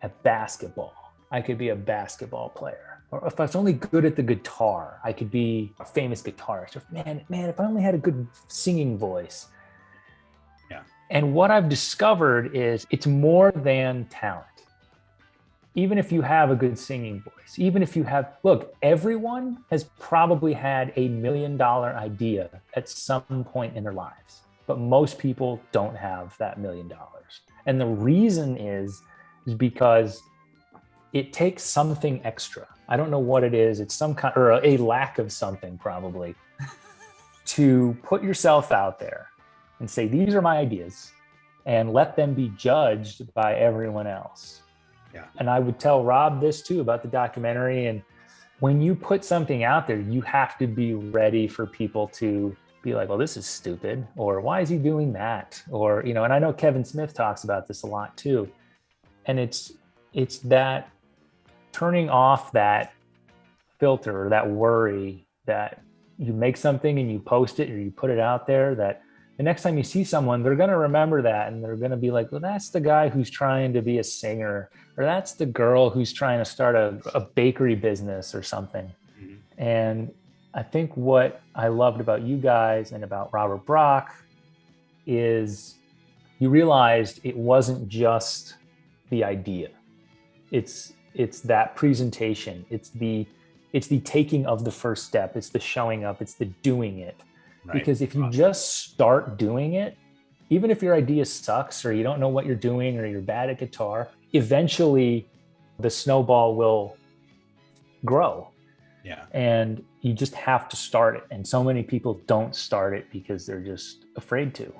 D: at basketball, I could be a basketball player. Or if I was only good at the guitar, I could be a famous guitarist. Or, man, if I only had a good singing voice.
B: Yeah.
D: And what I've discovered is it's more than talent. Even if you have a good singing voice, even if you have, look, everyone has probably had $1 million idea at some point in their lives, but most people don't have that $1 million. And the reason is because it takes something extra. I don't know what it is. It's some kind, or a lack of something probably, to put yourself out there and say, these are my ideas, and let them be judged by everyone else.
B: Yeah.
D: And I would tell Rob this too about the documentary. And when you put something out there, you have to be ready for people to be like, well, this is stupid, or why is he doing that? Or, you know, and I know Kevin Smith talks about this a lot too. And it's that turning off that filter or that worry that you make something and you post it or you put it out there, that the next time you see someone, they're going to remember that. And they're going to be like, well, that's the guy who's trying to be a singer, or that's the girl who's trying to start a bakery business or something. Mm-hmm. And I think what I loved about you guys and about Robert Brock is you realized it wasn't just the idea. It's that presentation. It's the taking of the first step. It's the showing up. It's the doing it. Right. Because if you just start doing it, even if your idea sucks or you don't know what you're doing or you're bad at guitar, eventually the snowball will grow.
B: Yeah.
D: And you just have to start it. And so many people don't start it because they're just afraid to.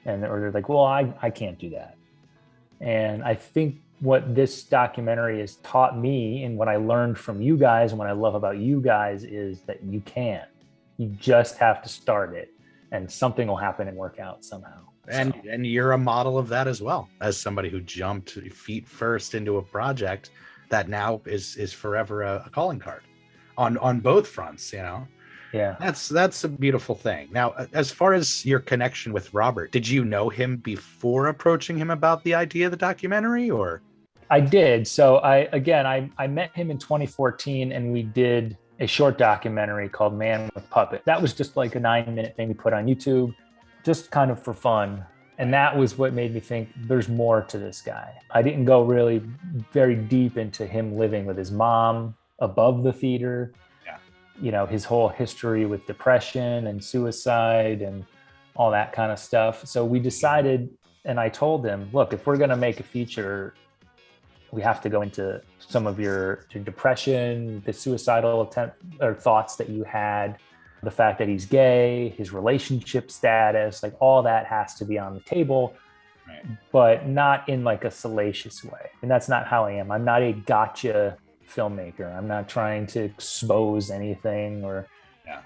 D: Or they're like, well, I can't do that. And I think what this documentary has taught me and what I learned from you guys and what I love about you guys is that you can. You just have to start it and something will happen and work out somehow.
B: And you're a model of that as well, as somebody who jumped feet first into a project that now is forever a calling card on both fronts, you know?
D: Yeah.
B: That's a beautiful thing. Now, as far as your connection with Robert, did you know him before approaching him about the idea of the documentary, or?
D: I did. So I met him in 2014 and we did a short documentary called Man with Puppet. That was just like a 9-minute thing we put on YouTube, just kind of for fun. And that was what made me think there's more to this guy. I didn't go really very deep into him living with his mom above the theater.
B: Yeah.
D: You know, his whole history with depression and suicide and all that kind of stuff. So we decided, and I told him, look, if we're going to make a feature, we have to go into some of your depression, the suicidal attempt or thoughts that you had, the fact that he's gay, his relationship status, like all that has to be on the table, right. But not in like a salacious way. And that's not how I am. I'm not a gotcha filmmaker. I'm not trying to expose anything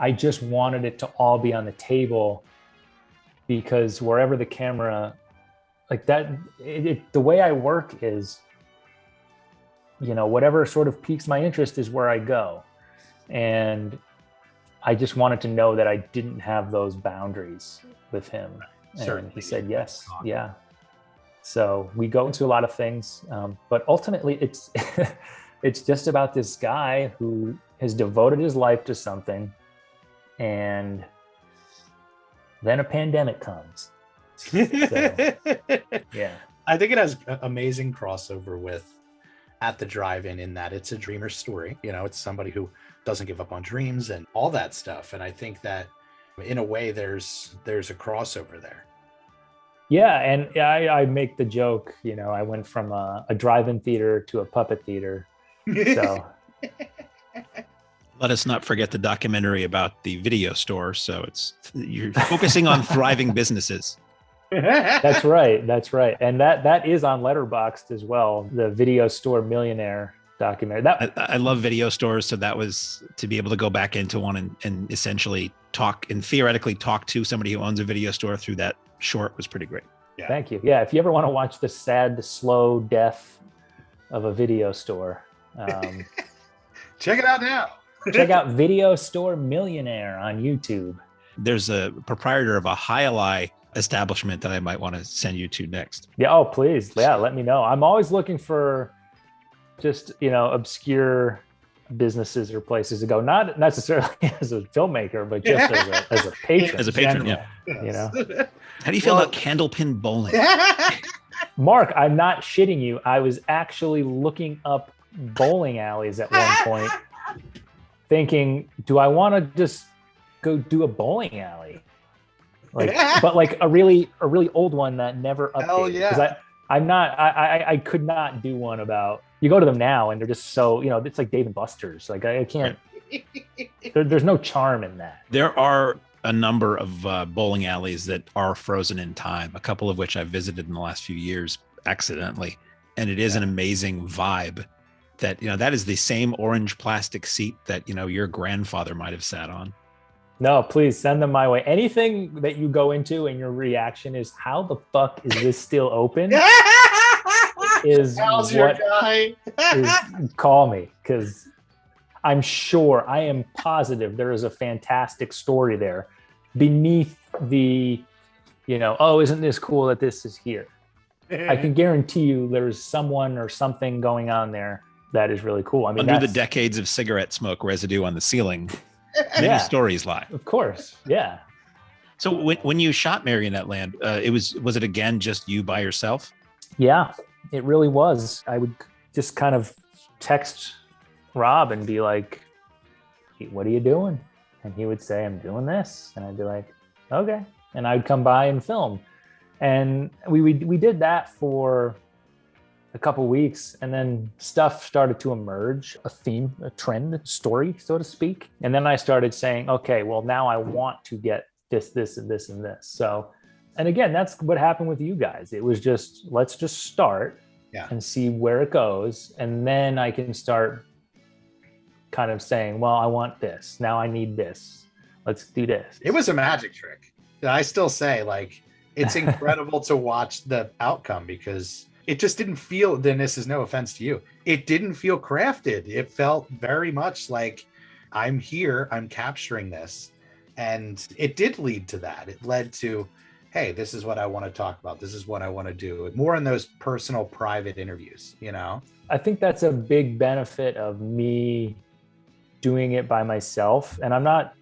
D: I just wanted it to all be on the table because wherever the camera, like that, the way I work is, you know, whatever sort of piques my interest is where I go. And I just wanted to know that I didn't have those boundaries with him. And he said, yes. Yeah. So we go into a lot of things, but ultimately it's, it's just about this guy who has devoted his life to something and then a pandemic comes. So, yeah.
B: I think it has amazing crossover with At the Drive-In in that it's a dreamer's story. You know, it's somebody who doesn't give up on dreams and all that stuff. And I think that in a way there's a crossover there.
D: Yeah. And I make the joke, you know, I went from a drive-in theater to a puppet theater. So
C: let us not forget the documentary about the video store. So you're focusing on thriving businesses.
D: That's right. That's right. And that is on Letterboxd as well. The Video Store Millionaire documentary.
C: I love video stores. So that was to be able to go back into one and essentially talk and theoretically talk to somebody who owns a video store through that short was pretty great.
D: Yeah. Thank you. Yeah. If you ever want to watch the sad, slow death of a video store,
B: check it out now.
D: Check out Video Store Millionaire on YouTube.
C: There's a proprietor of a Highlight establishment that I might want to send you to next.
D: Yeah. Oh, please. Yeah. Let me know. I'm always looking for just, you know, obscure businesses or places to go, not necessarily as a filmmaker, but just as a patron.
C: As a patron, yeah.
D: You know,
C: how do you feel about Candlepin Bowling?
D: Mark, I'm not shitting you. I was actually looking up bowling alleys at one point, thinking, do I want to just go do a bowling alley? Like, but like a really old one that never updated.
B: Hell yeah.
D: Because I could not do one about, you go to them now and they're just so, you know, it's like Dave and Buster's. Like I can't, there's no charm in that.
C: There are a number of bowling alleys that are frozen in time, a couple of which I've visited in the last few years accidentally. And it is an amazing vibe that, that is the same orange plastic seat that, your grandfather might have sat on.
D: No, please send them my way. Anything that you go into and your reaction is, how the fuck is this still open? Is
B: How's
D: what
B: your guy?
D: call me, because I am positive there is a fantastic story there beneath the, oh, isn't this cool that this is here? I can guarantee you there's someone or something going on there that is really cool. I mean,
C: under the decades of cigarette smoke residue on the ceiling, many stories lie.
D: Of course, yeah.
C: So when you shot Marionette Land, was it again just you by yourself?
D: Yeah, it really was. I would just kind of text Rob and be like, what are you doing? And he would say, I'm doing this. And I'd be like, okay. And I'd come by and film. And we did that for a couple weeks, and then stuff started to emerge, a theme, a trend, story, so to speak. And then I started saying, okay, well, now I want to get this, and this, and this. So, and again, that's what happened with you guys. It was just, let's just start and see where it goes. And then I can start kind of saying, well, I want this. Now I need this. Let's do this.
B: It was a magic trick. I still say, like, it's incredible to watch the outcome, because it just didn't feel, then this is no offense to you, it didn't feel crafted. It felt very much like, I'm here, I'm capturing this. And it did lead to that. It led to, hey, this is what I want to talk about. This is what I want to do. More in those personal, private interviews,
D: I think that's a big benefit of me doing it by myself. And I'm not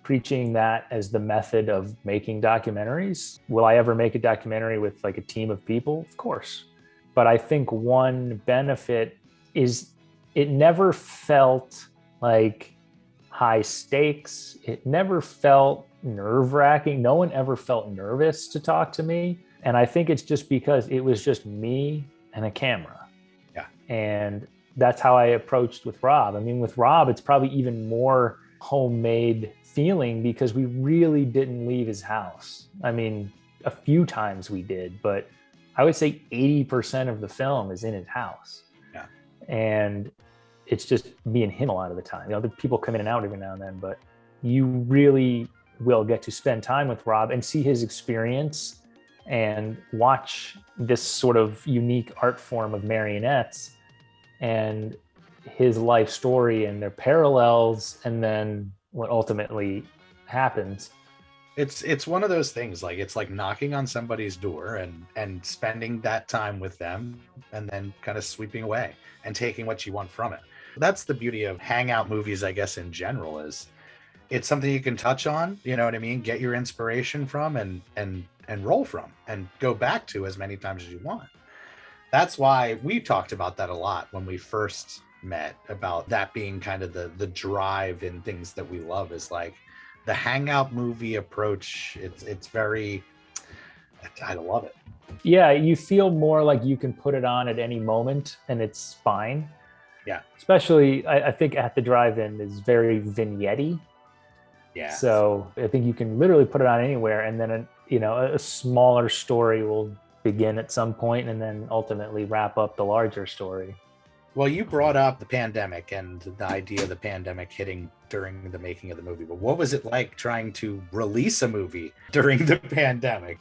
D: preaching that as the method of making documentaries. Will I ever make a documentary with like a team of people? Of course. But I think one benefit is it never felt like high stakes. It never felt nerve-wracking. No one ever felt nervous to talk to me. And I think it's just because it was just me and a camera.
B: Yeah.
D: And that's how I approached with Rob. I mean, with Rob, it's probably even more homemade feeling because we really didn't leave his house. I mean, a few times we did, but I would say 80% of the film is in his house.
B: Yeah.
D: And it's just me and him a lot of the time. The people come in and out every now and then, but you really will get to spend time with Rob and see his experience and watch this sort of unique art form of marionettes and his life story and their parallels, and then what ultimately happens.
B: It's one of those things, like, it's like knocking on somebody's door and spending that time with them, and then kind of sweeping away and taking what you want from it. That's the beauty of hangout movies, I guess, in general, is it's something you can touch on, you know what I mean, get your inspiration from and roll from and go back to as many times as you want. That's why we talked about that a lot when we first met, about that being kind of the drive in things that we love, is like the hangout movie approach. It's very, I love it.
D: Yeah, you feel more like you can put it on at any moment and it's fine.
B: Yeah.
D: Especially, I think At the Drive-In is very vignette-y.
B: Yeah.
D: So I think you can literally put it on anywhere, and then a smaller story will begin at some point and then ultimately wrap up the larger story.
B: Well, you brought up the pandemic and the idea of the pandemic hitting during the making of the movie, but what was it like trying to release a movie during the pandemic?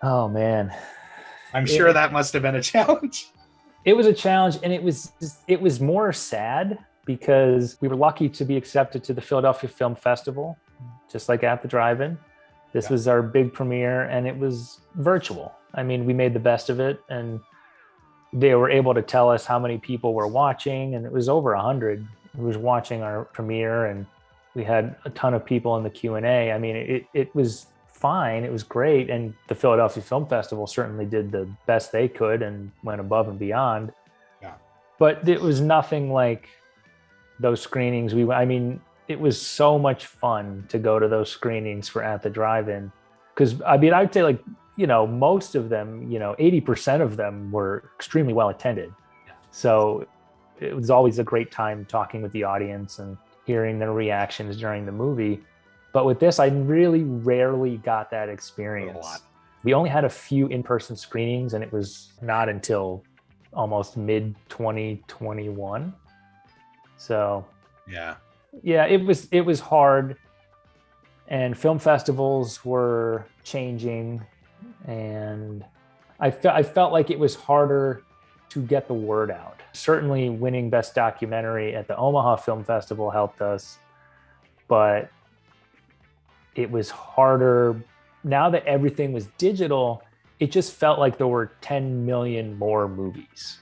D: Oh man,
B: I'm sure that must have been a challenge.
D: It was a challenge, and it was more sad because we were lucky to be accepted to the Philadelphia Film Festival, just like At the Drive-In. This was our big premiere, and it was virtual. I mean, we made the best of it, and they were able to tell us how many people were watching, and it was over 100 who was watching our premiere, and we had a ton of people in the Q&A. I mean, it was fine. It was great. And the Philadelphia Film Festival certainly did the best they could and went above and beyond.
B: Yeah.
D: But it was nothing like those screenings. It was so much fun to go to those screenings for At the Drive-In. Because, I mean, I'd say, like, most of them, 80% of them were extremely well attended.
B: Yeah.
D: So it was always a great time talking with the audience and hearing their reactions during the movie. But with this, I really rarely got that experience. We only had a few in-person screenings, and it was not until almost mid 2021. So
B: Yeah.
D: it was hard, and film festivals were changing, and I felt like it was harder to get the word out. Certainly winning Best Documentary at the Omaha Film Festival helped us, but it was harder. Now that everything was digital, it just felt like there were 10 million more movies.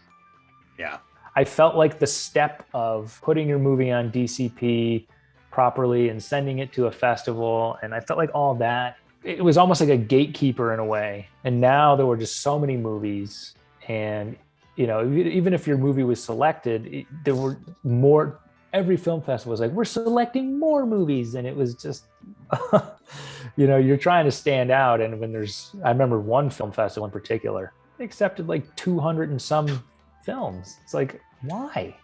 B: Yeah.
D: I felt like the step of putting your movie on DCP properly and sending it to a festival, and I felt like all that, it was almost like a gatekeeper in a way. And now there were just so many movies, and even if your movie was selected, there were more. Every film festival was like, we're selecting more movies, and it was just you're trying to stand out. And I remember one film festival in particular, they accepted like 200 and some films. It's like, why?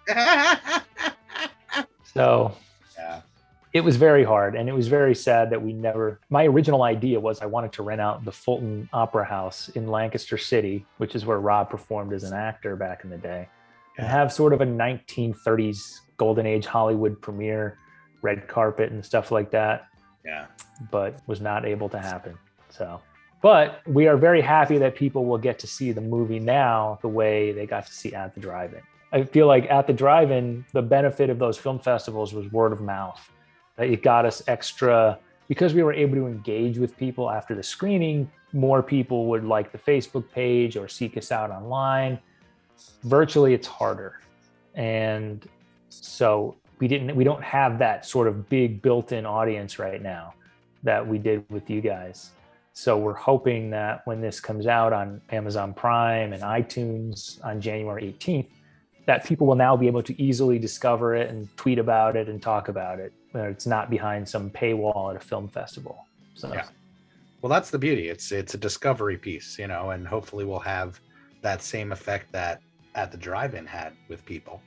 D: So
B: yeah,
D: it was very hard, and it was very sad that my original idea was I wanted to rent out the Fulton Opera House in Lancaster City, which is where Rob performed as an actor back in the day, and have sort of a 1930s golden age Hollywood premiere, red carpet and stuff like that.
B: Yeah.
D: But was not able to happen. But we are very happy that people will get to see the movie now the way they got to see At the Drive-In. I feel like At the Drive-In, the benefit of those film festivals was word of mouth. It got us extra, because we were able to engage with people after the screening. More people would like the Facebook page or seek us out online. Virtually, it's harder. And so we don't have that sort of big built-in audience right now that we did with you guys. So we're hoping that when this comes out on Amazon Prime and iTunes on January 18th, that people will now be able to easily discover it and tweet about it and talk about it. It's not behind some paywall at a film festival. So
B: yeah. Well, that's the beauty. It's a discovery piece, and hopefully we'll have that same effect that At the Drive-In had with people.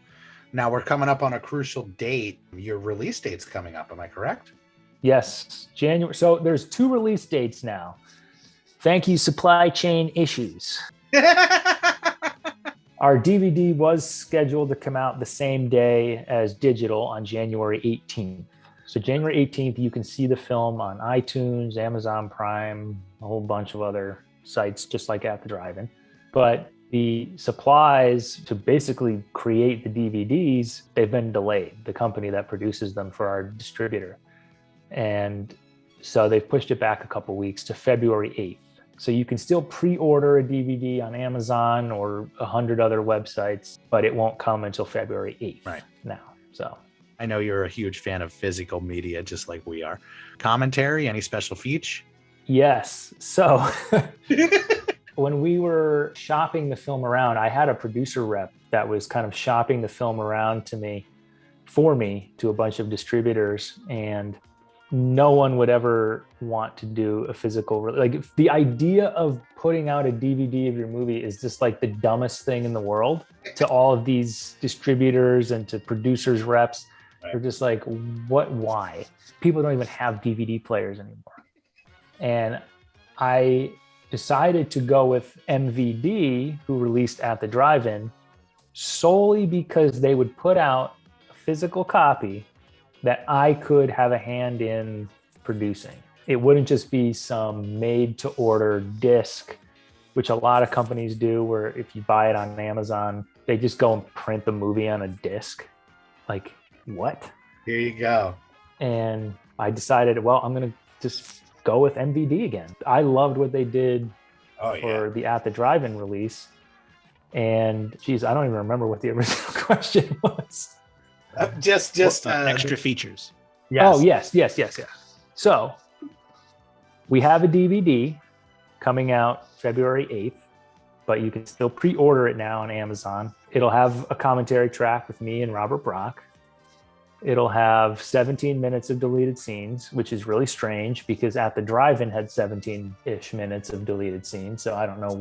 B: Now we're coming up on a crucial date. Your release date's coming up. Am I correct?
D: Yes, January. So there's 2 release dates now. Thank you, supply chain issues. Our DVD was scheduled to come out the same day as digital on January 18th. So January 18th, you can see the film on iTunes, Amazon Prime, a whole bunch of other sites, just like At the Drive-In. But the supplies to basically create the DVDs, they've been delayed, the company that produces them for our distributor. And so they've pushed it back a couple weeks to February 8th. So you can still pre-order a DVD on Amazon or 100 other websites, but it won't come until February 8th
B: right
D: now. So
B: I know you're a huge fan of physical media, just like we are. Commentary, any special feature?
D: Yes. So when we were shopping the film around, I had a producer rep that was kind of shopping the film around for me to a bunch of distributors, and no one would ever want to do a physical, like the idea of putting out a DVD of your movie is just like the dumbest thing in the world to all of these distributors and to producers reps.
B: Right.
D: They're just like, why? People don't even have DVD players anymore. And I decided to go with MVD, who released At the Drive-In, solely because they would put out a physical copy that I could have a hand in producing. It wouldn't just be some made-to-order disc, which a lot of companies do, where if you buy it on Amazon, they just go and print the movie on a disc. Like, what?
B: Here you go.
D: And I decided, I'm going to just go with MVD again. I loved what they did for the At the Drive-In release. And geez, I don't even remember what the original question was.
B: Just
C: extra features.
D: Yes. Oh, yes. So we have a DVD coming out February 8th, but you can still pre-order it now on Amazon. It'll have a commentary track with me and Robert Brock. It'll have 17 minutes of deleted scenes, which is really strange because At the Drive-In had 17-ish minutes of deleted scenes. So I don't know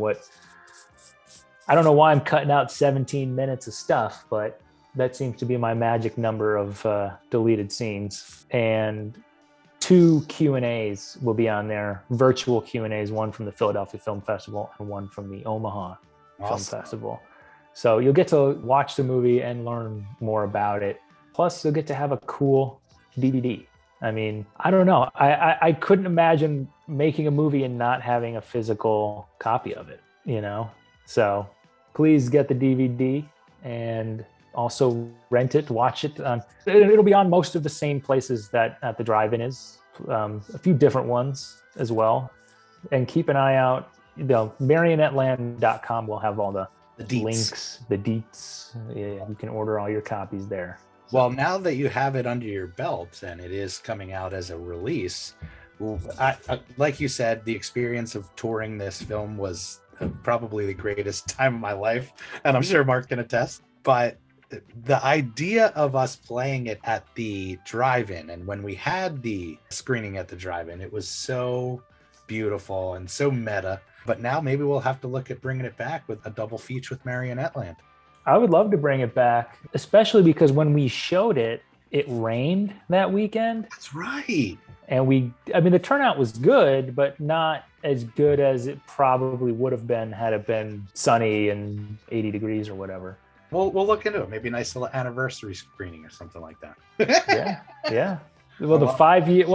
D: why I'm cutting out 17 minutes of stuff, but that seems to be my magic number of deleted scenes. And 2 Q&As will be on there, virtual Q&As, one from the Philadelphia Film Festival and one from the Omaha Film Festival. So you'll get to watch the movie and learn more about it. Plus, you'll get to have a cool DVD. I mean, I don't know. I couldn't imagine making a movie and not having a physical copy of it, you know? So please get the DVD and also rent it, watch it. It'll be on most of the same places that at the drive-in is, a few different ones as well. And keep an eye out. MARIONETTELAND.com will have all the
B: deets.
D: Links, the deets. Yeah, you can order all your copies there.
B: Well, now that you have it under your belt and it is coming out as a release, like you said, the experience of touring this film was probably the greatest time of my life, and I'm sure Mark can attest. But the idea of us playing it at the drive-in, and when we had the screening at the drive-in, it was so beautiful and so meta. But now maybe we'll have to look at bringing it back with a double feature with Marionette Land.
D: I would love to bring it back, especially because when we showed it, it rained that weekend.
B: That's right.
D: And the turnout was good, but not as good as it probably would have been had it been sunny and 80 degrees or whatever.
B: We'll look into it. Maybe a nice little anniversary screening or something like that.
D: Yeah. Well, the 5 year,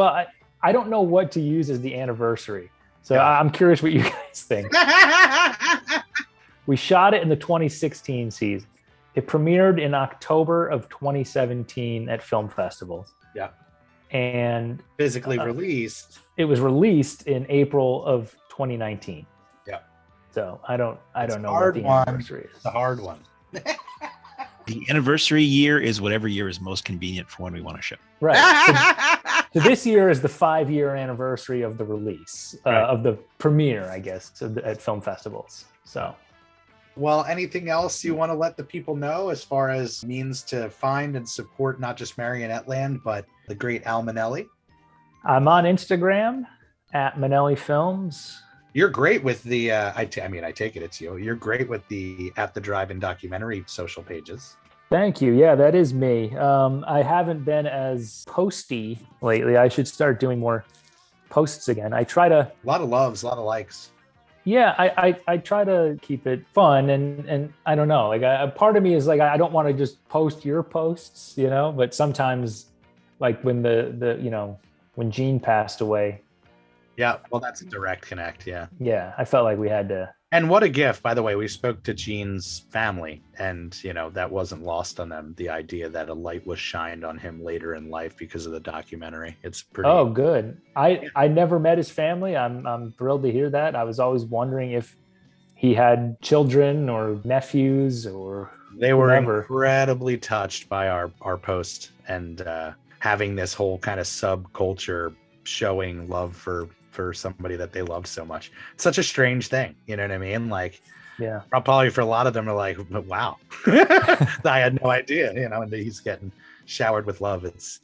D: I don't know what to use as the anniversary. So yeah. I'm curious what you guys think. We shot it in the 2016 season. It premiered in October of 2017 at film festivals.
B: Yeah.
D: And
B: physically released.
D: It was released in April of 2019.
B: Yeah.
D: So I don't know what the anniversary is.
B: It's a hard one.
C: The anniversary year is whatever year is most convenient for when we want to show.
D: Right. So this year is the 5-year anniversary of the release, of the premiere, I guess, at film festivals. So.
B: Well, anything else you want to let the people know as far as means to find and support not just Marionette Land, but the great Al Monelli?
D: I'm on Instagram at Monelli Films.
B: You're great with the, I take it it's you. You're great with the At the Drive-In documentary social pages.
D: Thank you. Yeah, that is me. I haven't been as posty lately. I should start doing more posts again. I try to...
B: A lot of loves, a lot of likes.
D: Yeah, I try to keep it fun, and I don't know, like a part of me is like, I don't want to just post your posts, you know, but sometimes like when when Gene passed away.
B: Yeah, well, that's a direct connect.
D: Yeah, I felt like we had to.
B: And what a gift, by the way. We spoke to Gene's family, and that wasn't lost on them. The idea that a light was shined on him later in life because of the documentary. It's pretty.
D: Oh, good. I never met his family. I'm thrilled to hear that. I was always wondering if he had children or nephews or.
B: They were incredibly touched by our post and having this whole kind of subculture showing love for somebody that they loved so much. It's such a strange thing, you know what I mean? Like, yeah, probably for a lot of them are like, wow, I had no idea, and he's getting showered with love. It's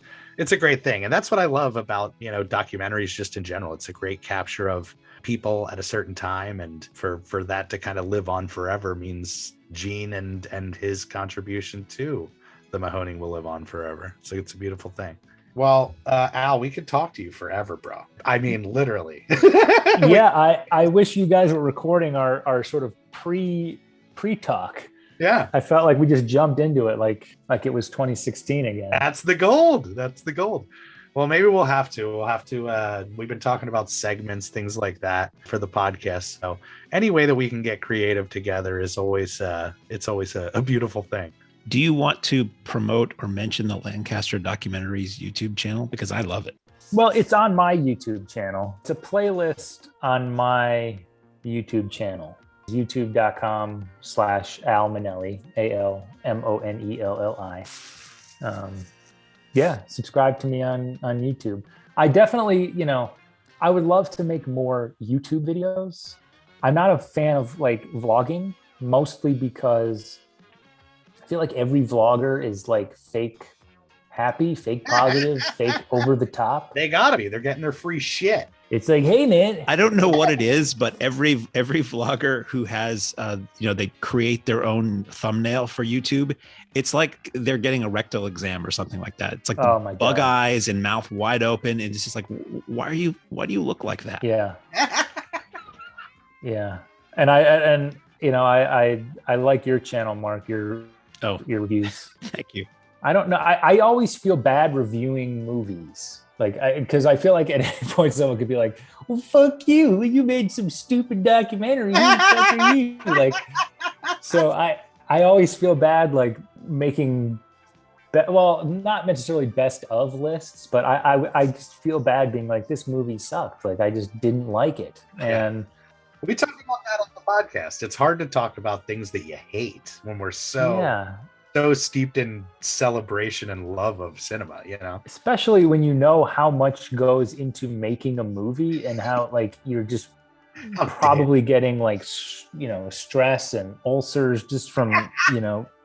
B: a great thing. And that's what I love about, documentaries just in general. It's a great capture of people at a certain time. And for that to kind of live on forever means Gene and his contribution to the Mahoning will live on forever. So it's a beautiful thing. Well, Al, we could talk to you forever, bro. I mean, literally.
D: Yeah, I wish you guys were recording our sort of pre-talk.
B: Yeah.
D: I felt like we just jumped into it like it was 2016 again.
B: That's the gold. Well, maybe we'll have to. We've been talking about segments, things like that for the podcast. So any way that we can get creative together is always it's always a beautiful thing.
C: Do you want to promote or mention the Lancaster Documentaries YouTube channel? Because I love it.
D: Well, it's on my YouTube channel. It's a playlist on my YouTube channel. YouTube.com/Al Monelli, ALMONELLI. Yeah, subscribe to me on YouTube. I definitely, I would love to make more YouTube videos. I'm not a fan of like vlogging, mostly because I feel like every vlogger is like fake happy, fake positive, fake over the top.
B: They gotta be. They're getting their free shit.
D: It's like, hey man.
C: I don't know what it is, but every vlogger who has, they create their own thumbnail for YouTube. It's like they're getting a rectal exam or something like that. It's like bug eyes and mouth wide open, and it's just like, why do you look like that?
D: Yeah. Yeah, and I like your channel, Mark. Your reviews.
C: Thank you.
D: I don't know. I always feel bad reviewing movies, like because I feel like at any point someone could be like, "Well, fuck you! You made some stupid documentary. Who the fuck are you?" Like, so I always feel bad like making. Well, not necessarily best of lists, but I just feel bad being like, this movie sucked. Like I just didn't like it. And
B: we talked about that on the podcast. It's hard to talk about things that you hate when we're so steeped in celebration and love of cinema,
D: especially when you know how much goes into making a movie and how like you're just probably getting like, stress and ulcers just from,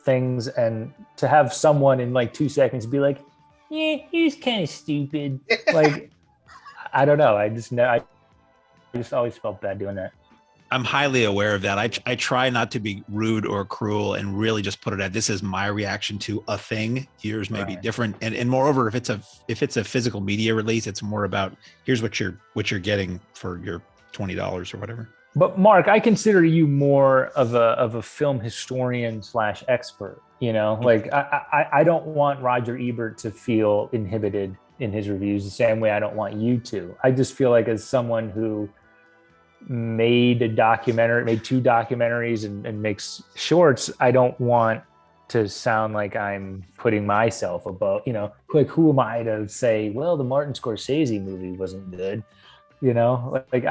D: things, and to have someone in like 2 seconds be like, yeah, he was kind of stupid. Like, I don't know. I just always felt bad doing that.
C: I'm highly aware of that. I try not to be rude or cruel and really just put it at, this is my reaction to a thing. Yours may be different. And moreover, if it's a physical media release, it's more about, here's what you're getting for your $20 or whatever.
D: But Mark, I consider you more of a film historian / expert. Like I don't want Roger Ebert to feel inhibited in his reviews the same way I don't want you to. I just feel like as someone who made 2 documentaries and makes shorts, I don't want to sound like I'm putting myself above. Like who am I to say, well, the Martin Scorsese movie wasn't good? Like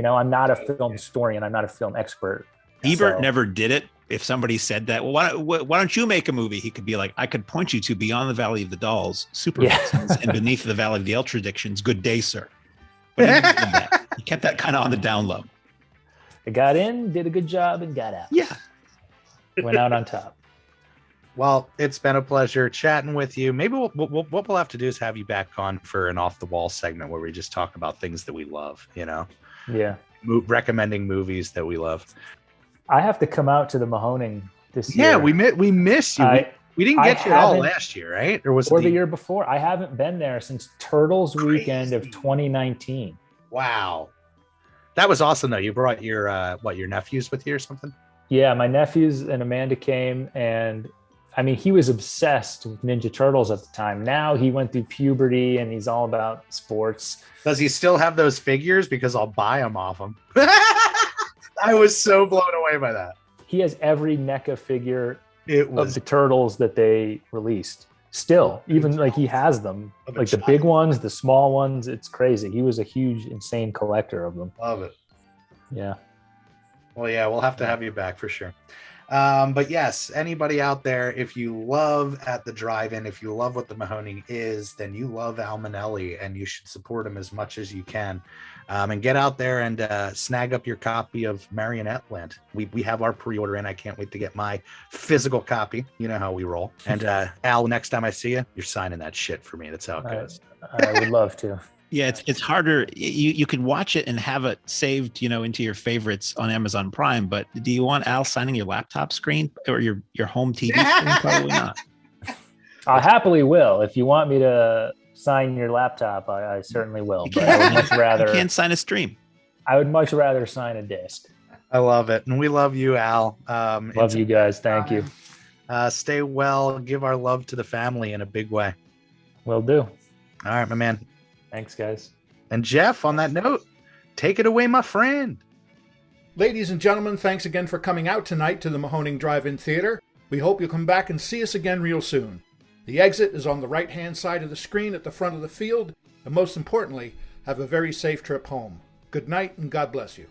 D: I'm not a film historian. I'm not a film expert.
C: Ebert never did it. If somebody said that, well, why don't you make a movie? He could be like, I could point you to Beyond the Valley of the Dolls, Super Vixens, and Beneath the Valley of the Ultradictions. Good day, sir. But he never did that. He kept that kind of on the down low.
D: I got in, did a good job, and got out.
C: Yeah.
D: Went out on top.
B: Well, it's been a pleasure chatting with you. Maybe what we'll have to do is have you back on for an off the wall segment where we just talk about things that we love,
D: Yeah.
B: Recommending movies that we love.
D: I have to come out to the Mahoning this year.
B: Yeah, we miss you. We didn't get you all last year, right? Or
D: the year before? I haven't been there since Turtles weekend of 2019.
B: Wow. That was awesome though. You brought your nephews with you or something?
D: Yeah, my nephews and Amanda came, and I mean, he was obsessed with Ninja Turtles at the time. Now he went through puberty and he's all about sports.
B: Does he still have those figures? Because I'll buy them off him. I was so blown away by that.
D: He has every NECA figure of the Turtles that they released. Still, even like he has them, like the big ones, the small ones. It's crazy. He was a huge, insane collector of them.
B: Love it.
D: Yeah.
B: Well, yeah, we'll have to have you back for sure. But yes, anybody out there, if you love At the Drive-In, if you love what the Mahoning is, then you love Al Monelli, and you should support him as much as you can. And get out there and snag up your copy of Marionette Land. We have our pre-order in. I can't wait to get my physical copy. You know how we roll. And Al, next time I see you, you're signing that shit for me. That's how it goes.
D: I would love to.
C: Yeah, it's harder. You could watch it and have it saved, into your favorites on Amazon Prime. But do you want Al signing your laptop screen or your home TV screen? Probably not.
D: I happily will. If you want me to sign your laptop, I certainly will. But I would much rather.
C: You can't sign a stream.
D: I would much rather sign a disc.
B: I love it, and we love you, Al.
D: Love you guys. Thank you.
B: Stay well. Give our love to the family in a big way.
D: Will do.
B: All right, my man.
D: Thanks, guys.
B: And Jeff, on that note, take it away, my friend.
A: Ladies and gentlemen, thanks again for coming out tonight to the Mahoning Drive-In Theater. We hope you'll come back and see us again real soon. The exit is on the right-hand side of the screen at the front of the field, and most importantly, have a very safe trip home. Good night, and God bless you.